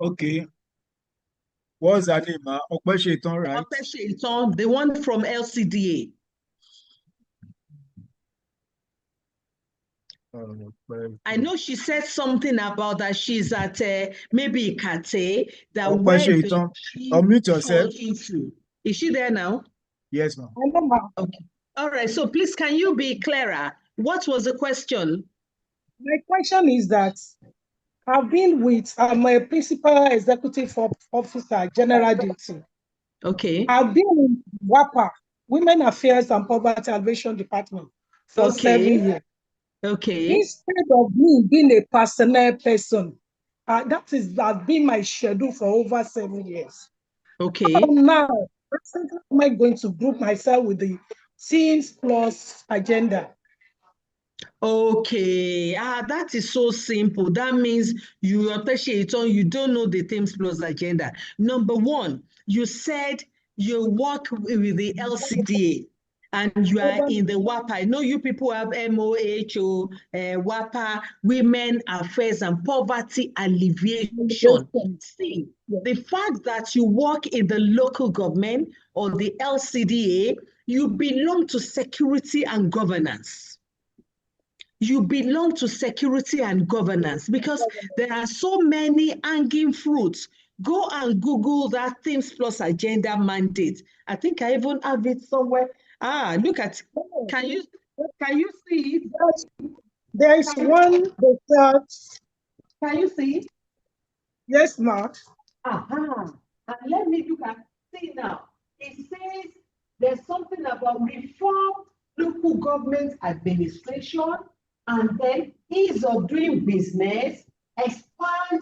Okay. What's that name? Opeshe Iton, right? Opeshe Iton, the one from LCDA. I know she said something about that she's at maybe Kate. That Opeshe Iton, unmute yourself. Is she there now? Yes, ma'am. Okay. All right. So please, can you be clearer? What was the question? My question is that I've been with my principal executive officer, general duty. Okay. I've been in WAPA, Women Affairs and Poverty Alleviation Department, for 7 years. Okay. Instead of me being a personnel person, that has been my schedule for over 7 years. Okay. Now, how am I going to group myself with the Teams Plus agenda? Okay, that is so simple. That means you appreciate on you don't know the Teams Plus agenda. Number one, you said you work with the LCDA and you are in the WAPA. I know you people have MOHO, WAPA, Women Affairs and Poverty Alleviation. See, the fact that you work in the local government or the LCDA, you belong to security and governance. You belong to security and governance because there are so many hanging fruits. Go and Google that Teams Plus agenda mandate. I think I even have it somewhere. Look at, can you see it? There is one that, can you see it? Yes, ma'am. And let me look at, see now, it says there's something about reform local government administration, and then ease of doing business, expand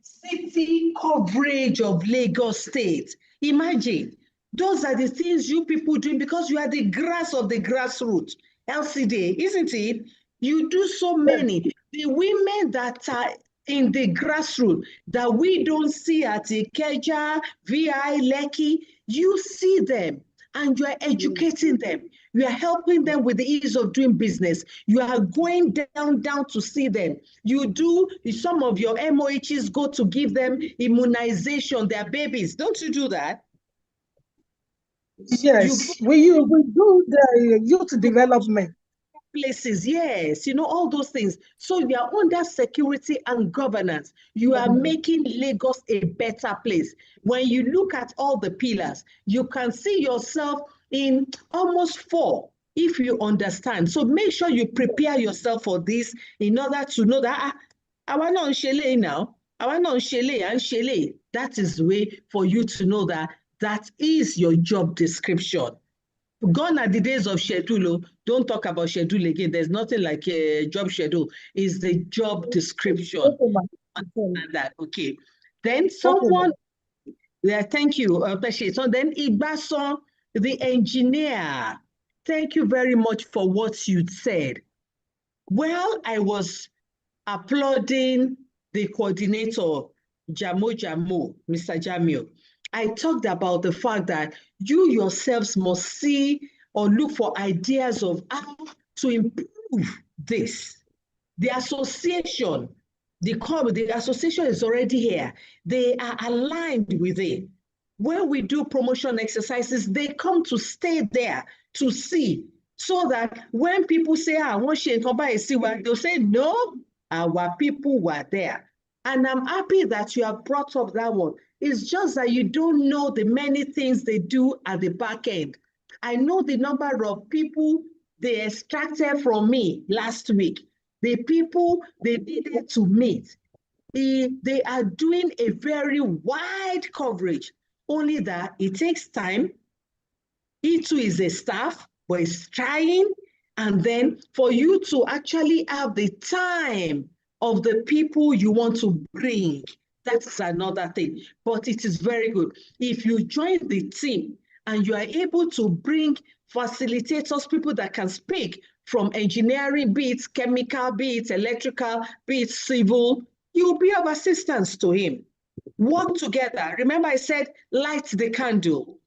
city coverage of Lagos State. Imagine, those are the things you people doing because you are the grass of the grassroots. LCD, isn't it? You do so many. The women that are in the grassroots that we don't see at Ikeja, VI, Lekki, you see them and you are educating them. You are helping them with the ease of doing business. You are going down to see them. You do, some of your MOHs go to give them immunization, their babies. Don't you do that? Yes, we do the youth development. Places, yes, all those things. So you are under security and governance. You are making Lagos a better place. When you look at all the pillars, you can see yourself in almost 4, if you understand. So make sure you prepare yourself for this in order to know that our non shele now, our non shele and shele. That is the way for you to know that that is your job description. Gone are the days of schedule. Don't talk about schedule again. There's nothing like a job schedule. It's the job description. Understand that? Okay. Then someone, thank you, so then Igbason, the engineer. Thank you very much for what you said. Well, I was applauding the coordinator, Jamo, Mr. Jamil. I talked about the fact that you yourselves must see or look for ideas of how to improve this. The association, the association is already here. They are aligned with it. When we do promotion exercises, they come to stay there to see, so that when people say, I want to they'll say, no, our people were there. And I'm happy that you have brought up that one. It's just that you don't know the many things they do at the back end. I know the number of people they extracted from me last week, the people they needed to meet. They are doing a very wide coverage, only that it takes time. He too is a staff, but it's trying. And then for you to actually have the time of the people you want to bring, that's another thing. But it is very good. If you join the team and you are able to bring facilitators, people that can speak from engineering, be it chemical, be it electrical, be it civil, you'll be of assistance to him. Work together. Remember I said, light the candle.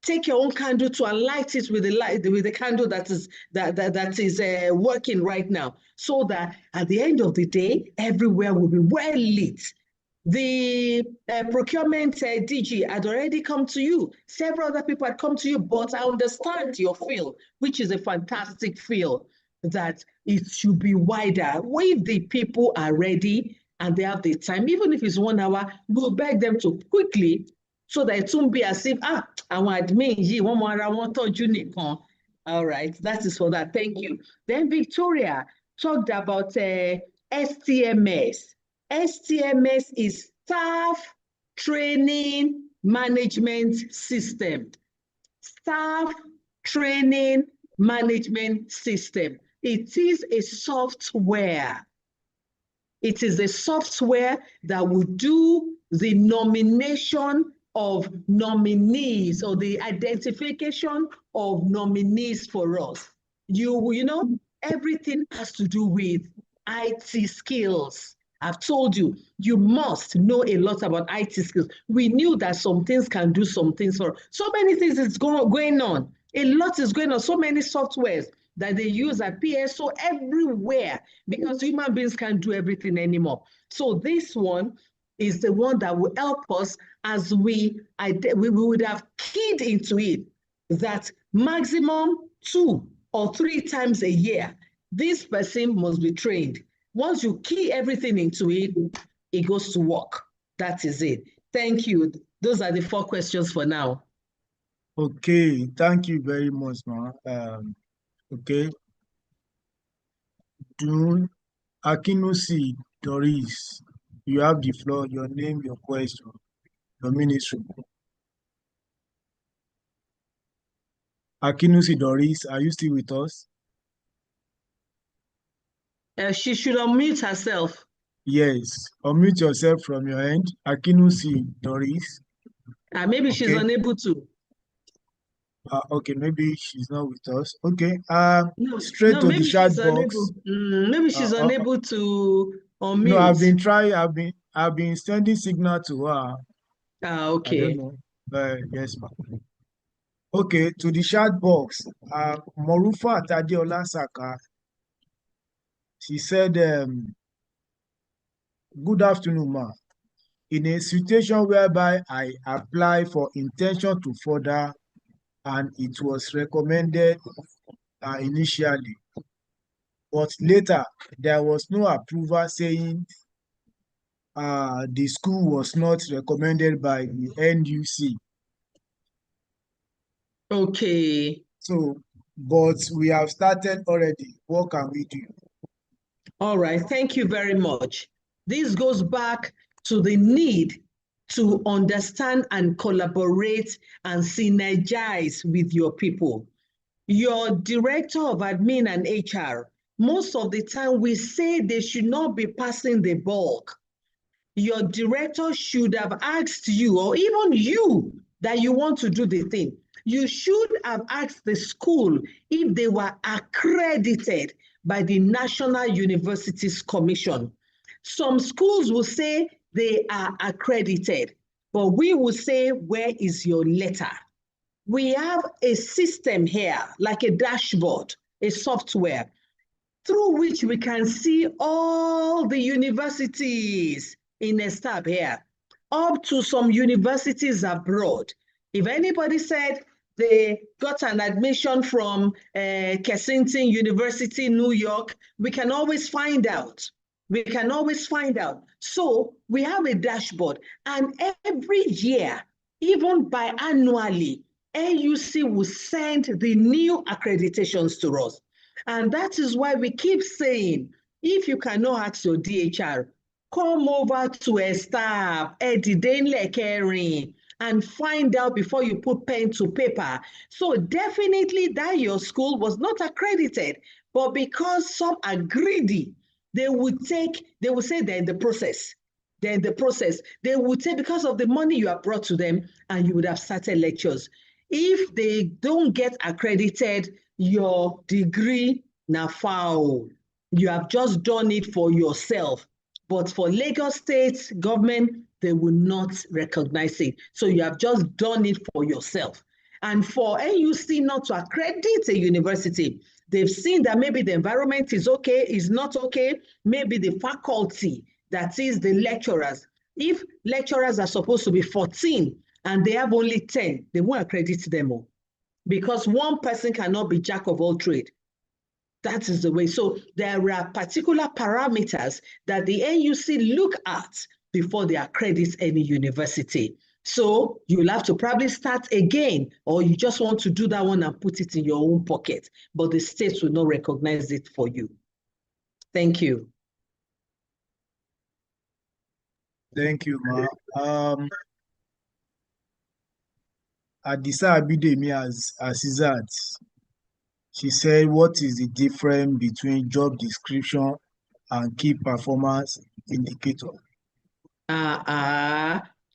Take your own candle to light it with the light, with the candle that is working right now, so that at the end of the day, everywhere will be well lit. The procurement DG had already come to you. Several other people had come to you, but I understand your feel, which is a fantastic feel, that it should be wider. If the people are ready and they have the time, even if it's 1 hour, we'll beg them to quickly, so that it won't be as if, àwọn admin yìí wọ́n mọ ara wọn tọ́jú nìkan. All right, that is for that. Thank you. Then Victoria talked about STMS. STMS is Staff Training Management System. Staff Training Management System. It is a software. It is a software that will do the nomination of nominees, or the identification of nominees for us. You know, everything has to do with IT skills. I've told you, you must know a lot about IT skills. We knew that some things can do some things for us. So many things is going on. A lot is going on. So many softwares that they use at PSO everywhere, because human beings can't do everything anymore. So this one is the one that will help us, as we would have keyed into it, that maximum 2 or 3 times a year, this person must be trained. Once you key everything into it, it goes to work. That is it. Thank you. Those are the 4 questions for now. Okay, thank you very much, ma. Okay. Dun Akinusi Doris, You have the floor, your name, your question, your ministry. Akinusi Doris, are you still with us? She should unmute herself. Yes, unmute yourself from your end. Akinusi Doris. Maybe she's unable to. Okay, maybe she's not with us. Okay, No, straight to the chat box. Maybe she's unable to unmute. No, I've been trying. I've been sending signal to her. Okay. I don't know. Yes, ma'am. Okay, to the chat box. Morufa Tadiola Saka. She said, "Good afternoon, ma. In a situation whereby I apply for intention to further, and it was recommended initially, but later there was no approval saying the school was not recommended by the NUC." Okay. So, but we have started already. What can we do? All right. Thank you very much. This goes back to the need to understand and collaborate and synergize with your people. Your director of admin and HR, most of the time we say they should not be passing the bulk. Your director should have asked you, or even you, that you want to do the thing. You should have asked the school if they were accredited by the National Universities Commission. Some schools will say they are accredited, but we will say, where is your letter? We have a system here, like a dashboard, a software, through which we can see all the universities in ESTAB here, up to some universities abroad. If anybody said they got an admission from Kensington University, New York, we can always find out. We can always find out. So we have a dashboard, and every year, even biannually, NUC will send the new accreditations to us. And that is why we keep saying, if you cannot ask your DHR, come over to ESTAB, and find out before you put pen to paper. So definitely that your school was not accredited, but because some are greedy, they would say they're in the process. They're in the process. They would say because of the money you have brought to them, and you would have started lectures. If they don't get accredited, your degree now foul. You have just done it for yourself. But for Lagos State government, they will not recognize it. So you have just done it for yourself. And for NUC not to accredit a university, they've seen that maybe the environment is okay, is not okay, maybe the faculty, that is the lecturers. If lecturers are supposed to be 14 and they have only 10, they won't accredit them all, because one person cannot be jack of all trade. That is the way. So there are particular parameters that the NUC look at before they accredit any university. So you'll have to probably start again, or you just want to do that one and put it in your own pocket, but the state will not recognize it for you. Thank you. Thank you, Ma. Adisa Abidemi Azizat, she said, what is the difference between job description and key performance indicator?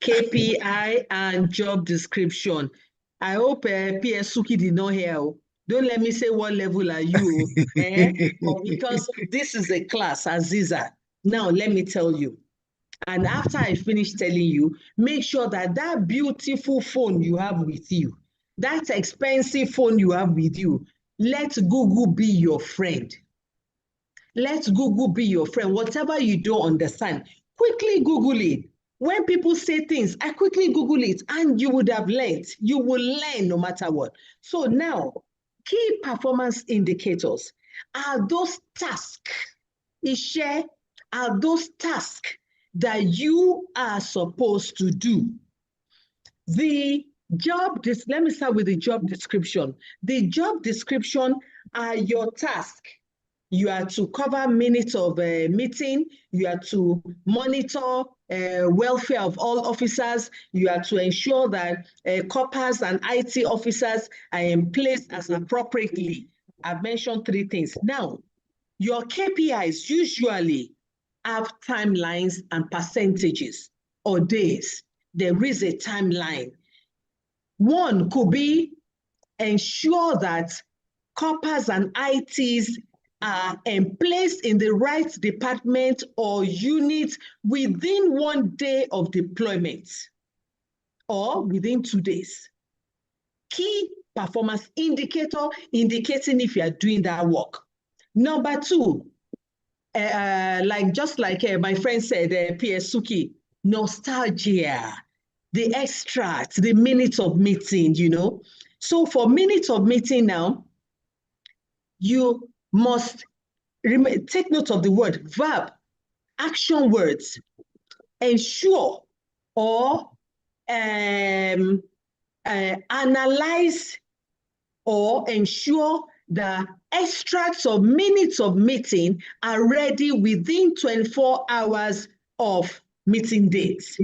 KPI and job description. I hope PS Suki did not hear. Don't let me say what level are you, because this is a class, Aziza. Now let me tell you. And after I finish telling you, make sure that that beautiful phone you have with you, that expensive phone you have with you, let Google be your friend. Let Google be your friend. Whatever you don't understand, quickly Google it. When people say things, I quickly Google it, and you would have learned. You will learn no matter what. So now, key performance indicators are those tasks, are those tasks that you are supposed to do. Let me start with the job description. The job description are your tasks. you are to cover minutes of a meeting, you are to monitor welfare of all officers, you are to ensure that corpers and IT officers are in place as appropriately. I've mentioned 3 things. Now, your KPIs usually have timelines and percentages or days. There is a timeline. One could be ensure that corpers and ITs are placed in the right department or unit within 1 day of deployment or within 2 days. Key performance indicator indicating if you are doing that work. Number 2, just like my friend said, PS Suki, nostalgia, the extract, the minutes of meeting, you know. So for minutes of meeting now, you must take note of the word verb, action words, ensure or analyze or ensure the extracts of minutes of meeting are ready within 24 hours of meeting dates.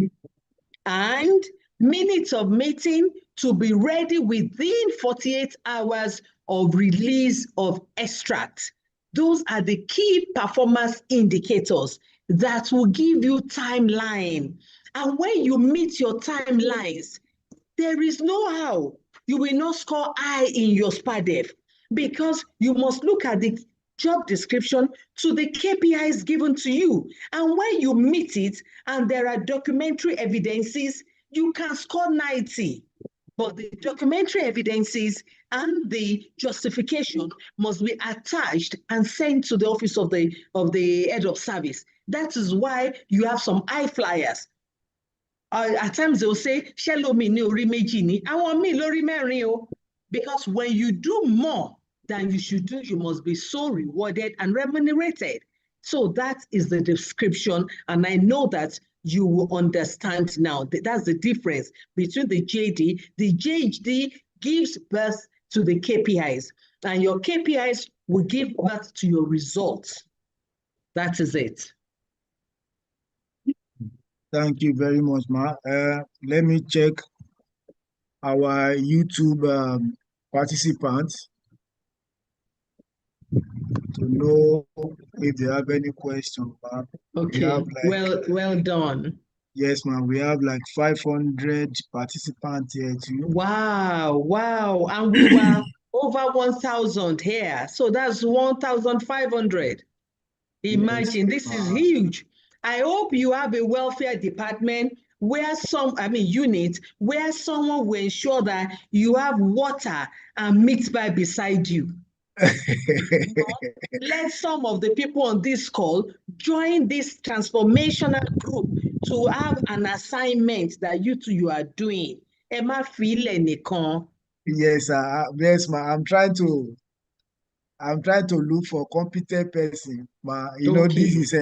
And minutes of meeting to be ready within 48 hours of release of extract. Those are the key performance indicators that will give you timeline. And when you meet your timelines, there is no how you will not score high in your SPADEF, because you must look at the job description to the KPIs given to you. And when you meet it and there are documentary evidences, you can score 90. But the documentary evidences and the justification must be attached and sent to the office of the head of service. That is why you have some high flyers. At times they'll say, "Shelo mi ni ori meji ni." I want me lori merin o. Because when you do more than you should do, you must be so rewarded and remunerated. So that is the description, and I know that you will understand now. That's the difference between the JD. The JD gives birth to the KPIs, and your KPIs will give birth to your results. That is it. Thank you very much, Ma. Let me check our YouTube participants to know if they have any questions, Ma. Okay, well done. Yes, ma'am. We have like 500 participants here too. Wow. And we were over 1,000 here. So that's 1,500. Imagine, Yes, this is huge. I hope you have a welfare department where unit where someone will ensure that you have water and meat pie beside you. Let some of the people on this call join this transformational group to have an assignment that you are doing. Emma feel anycon. Yes, yes, ma. I'm trying to look for competent person, ma. You know, this is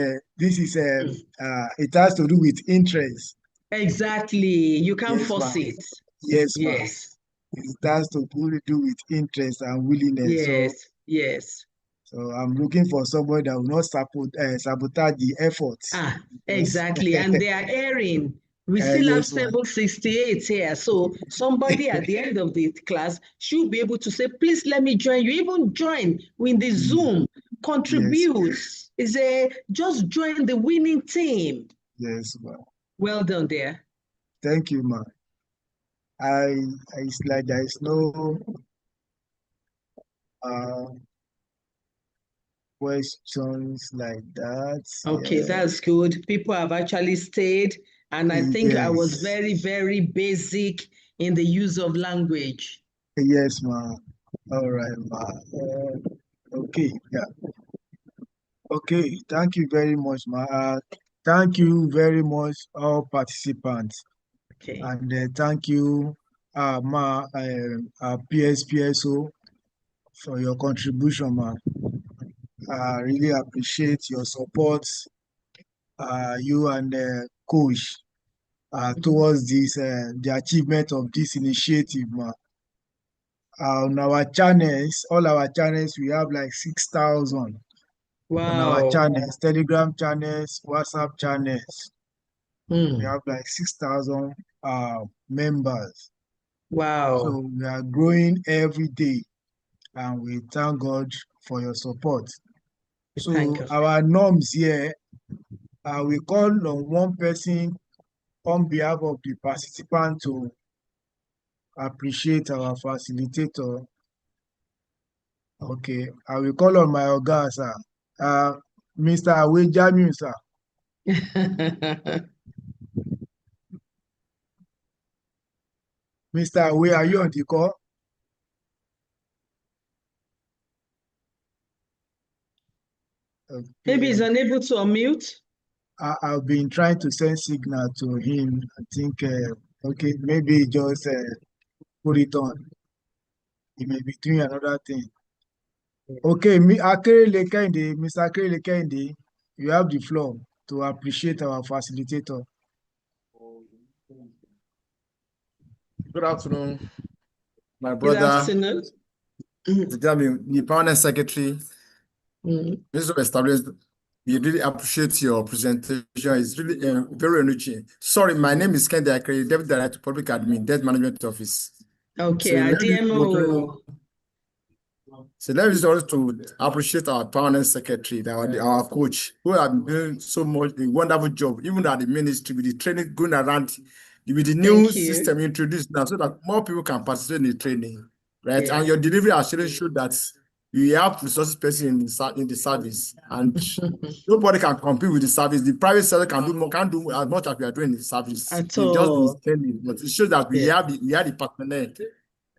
it has to do with interest. Exactly. You can't force it. Yes, yes. It has to do with interest and willingness. Yes. So I'm looking for somebody that will not sabotage the efforts. Exactly. And they are airing. We still have 768 here. So somebody at the end of the class should be able to say, please let me join you. Even join with the Zoom, contribute. Just join the winning team. Yes, ma'am. Well done there. Thank you, ma'am. It's like there is no questions like that. Okay, that's good. People have actually stayed, and I think I was very, very basic in the use of language. Yes, ma'am. All right, ma'am. Okay, yeah. Okay, thank you very much, ma'am. Thank you very much, all participants. Okay. And thank you, ma, PSPSO, for your contribution, ma'am. I really appreciate your support, you and Coach, towards this the achievement of this initiative, ma'am. On our channels, all our channels, we have like 6,000 on our Wow. channels, Telegram channels, WhatsApp channels. We Hmm. have like 6,000 members. Wow. So we are growing every day, and we thank God for your support. So Thank you. our norms here, we call on one person on behalf of the participant to appreciate our facilitator. Okay, I will call on my oga, sir. Mr. Awe Jamiu, sir. Mr. Awe, are you on the call? Okay. Maybe he's unable to unmute. I've been trying to send signal to him. I think, okay, maybe just put it on. He may be doing another thing. Okay, Akerele Kehinde, Mr. Akerele Kehinde, you have the floor to appreciate our facilitator. Good afternoon, my Good brother, afternoon. the permanent secretary. Mr. Established, we really appreciate your presentation. It's really very enriching. Sorry, my name is Kendi Akere, Deputy Director, Public Admin, Debt Management Office. Okay, So let me also to appreciate our permanent secretary, our coach, who have been doing so much a wonderful job, even at the ministry with the training going around, with the new system introduced now, so that more people can participate in the training, right? Yeah. And your delivery actually showed that you have resources person in the service, and nobody can compete with the service. The private sector can do more, can't do as much as we are doing in the service. It's just training, but it shows that we have the partner.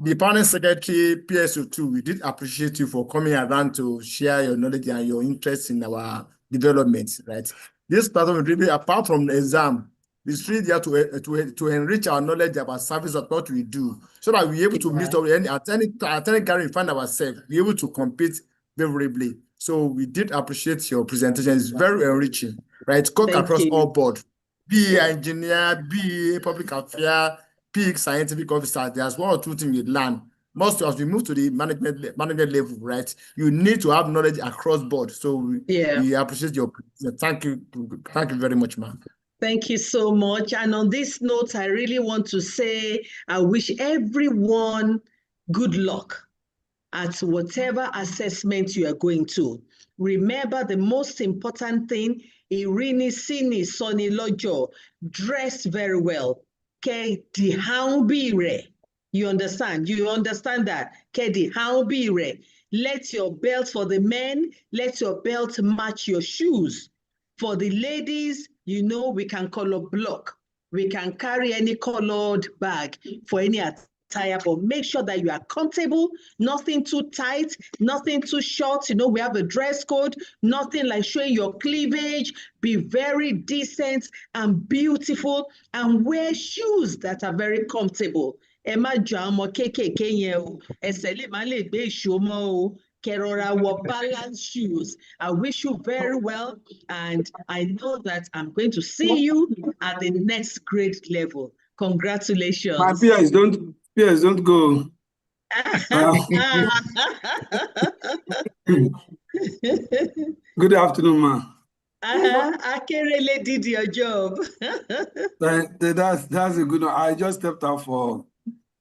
The permanent secretary, PSO2, we did appreciate you for coming around to share your knowledge and your interest in our development, right? This platform really, apart from the exam, is really there to enrich our knowledge about service of what we do, so that we're able to meet up at any gathering we find ourselves, be able to compete favorably. So we did appreciate your presentation. It's very enriching, right? Cook across all board, be an engineer, be a public affairs, big scientific officer. There's one or two things we learn. Most of us, we move to the management level, right? You need to have knowledge across board. So we appreciate your thank you very much, ma'am. Thank you so much. And on this note, I really want to say I wish everyone good luck at whatever assessment you are going to. Remember, the most important thing, Irini Sini Soni Lojo, dress very well. Kedi Haubire. You understand? You understand that? Kedi Haubire. Let your belt for the men, let your belt match your shoes. For the ladies, you know, we can color block. We can carry any colored bag for any attire, but make sure that you are comfortable, nothing too tight, nothing too short. You know, we have a dress code, nothing like showing your cleavage. Be very decent and beautiful, and wear shoes that are very comfortable. Emma Jamo KKK yeo, esele male be shomo. Kerora wore balanced shoes. I wish you very well, and I know that I'm going to see you at the next grade level. Congratulations. My peers don't go. Good afternoon, ma. Akerele did your job. That's a good one. I just stepped out for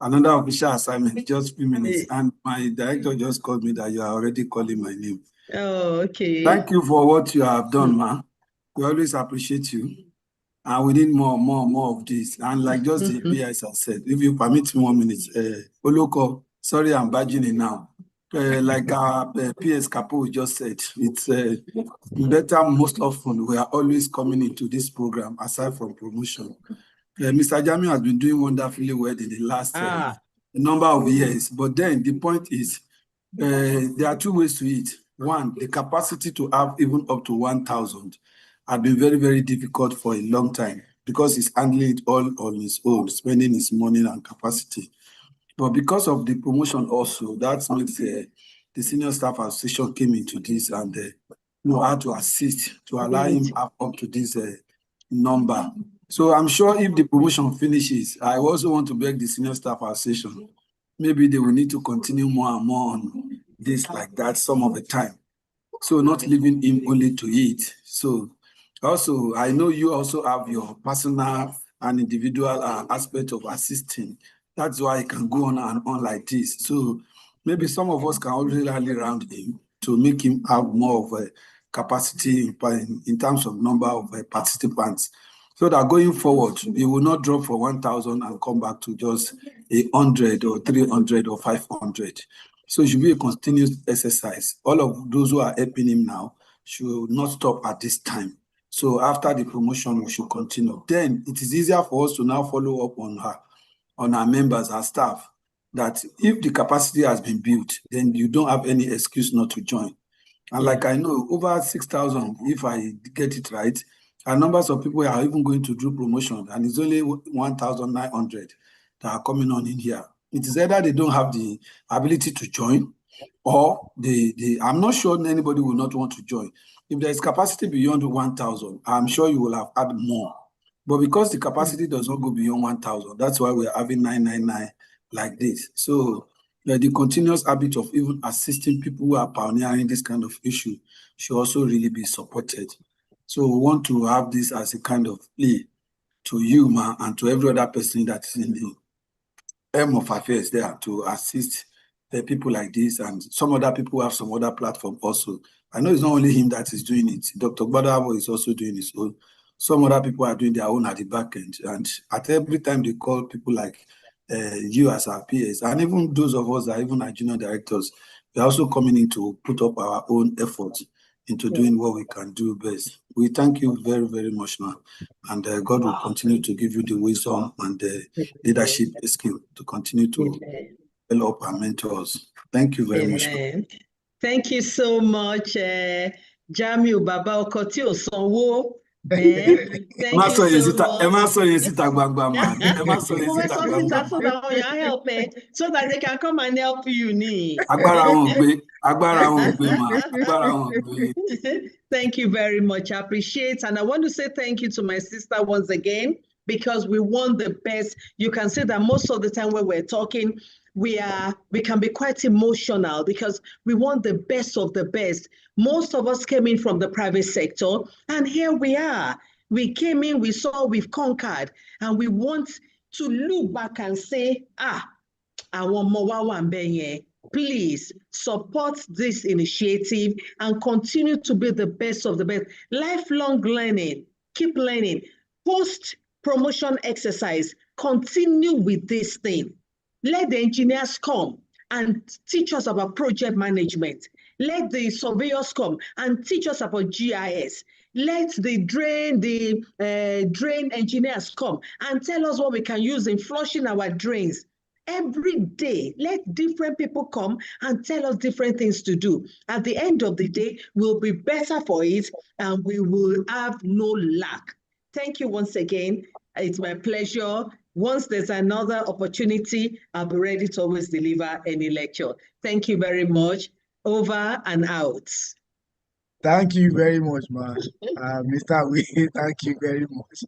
another official assignment, just a few minutes, and my director just called me that you are already calling my name. Oh, okay. Thank you for what you have done, ma. We always appreciate you, and we need more of this. And like just the PS has said, if you permit me 1 minute, Oloko, sorry, I'm badging in now. Like our PS Kapo just said, it's better most often we are always coming into this program aside from promotion. Mr. Jamiu has been doing wonderfully well in the last number of years. But then the point is, there are two ways to it. One, the capacity to have even up to 1,000 had been very, very difficult for a long time because he's handling it all on his own, spending his money and capacity. But because of the promotion also, that makes the Senior Staff Association came into this and know how to assist to allow him up to this number. So I'm sure if the promotion finishes, I also want to beg the Senior Staff Association, maybe they will need to continue more and more on this like that some of the time. So not leaving him only to eat. So also, I know you also have your personal and individual aspect of assisting. That's why I can go on and on like this. So maybe some of us can already rally around him to make him have more of a capacity in terms of number of participants, so that going forward, he will not drop for 1,000 and come back to just 100 or 300 or 500. So it should be a continuous exercise. All of those who are helping him now should not stop at this time. So after the promotion, we should continue. Then it is easier for us to now follow up on our members, our staff, that if the capacity has been built, then you don't have any excuse not to join. And like I know, over 6,000, if I get it right, and numbers of people are even going to do promotion, and it's only 1,900 that are coming on in here. It is either they don't have the ability to join, or I'm not sure anybody will not want to join. If there is capacity beyond 1,000, I'm sure you will have had more. But because the capacity does not go beyond 1,000, that's why we're having 999 like this. So the continuous habit of even assisting people who are pioneering this kind of issue should also really be supported. So we want to have this as a kind of plea to you, ma, and to every other person that is in the aim of affairs there to assist the people like this, and some other people have some other platform also. I know it's not only him that is doing it. Dr. Gbadabo is also doing his own. Some other people are doing their own at the back end. And at every time they call people like you as our peers, and even those of us that are even our junior directors, we're also coming in to put up our own efforts into doing what we can do best. We thank you very, very much now. And God will continue to give you the wisdom and the leadership skill to continue to develop our mentors. Thank you very much. Thank you so much, Jamiu Baba Okoti Osonwo. Thank you so much. So that they can come and help you. Thank you very much. I appreciate, and I want to say thank you to my sister once again, because we want the best. You can see that most of the time when we're talking, we can be quite emotional because we want the best of the best. Most of us came in from the private sector, and here we are. We came in, we saw, we've conquered, and we want to look back and say, I want more. Please support this initiative and continue to be the best of the best. Lifelong learning, keep learning. Post-promotion exercise, continue with this thing. Let the engineers come and teach us about project management. Let the surveyors come and teach us about GIS. Let the drain engineers come and tell us what we can use in flushing our drains. Every day, let different people come and tell us different things to do. At the end of the day, we'll be better for it and we will have no lack. Thank you once again. It's my pleasure. Once there's another opportunity, I'll be ready to always deliver any lecture. Thank you very much. Over and out. Thank you very much, man. Mr. Wee, thank you very much.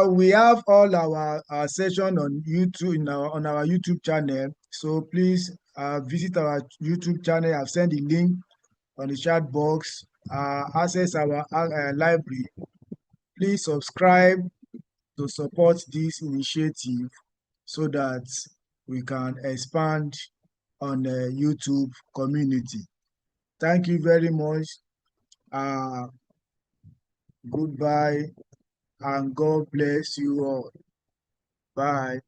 We have all our session on YouTube on our YouTube channel. So please visit our YouTube channel. I've sent the link on the chat box. Access our library. Please subscribe to support this initiative so that we can expand on the YouTube community. Thank you very much. Goodbye and God bless you all. Bye.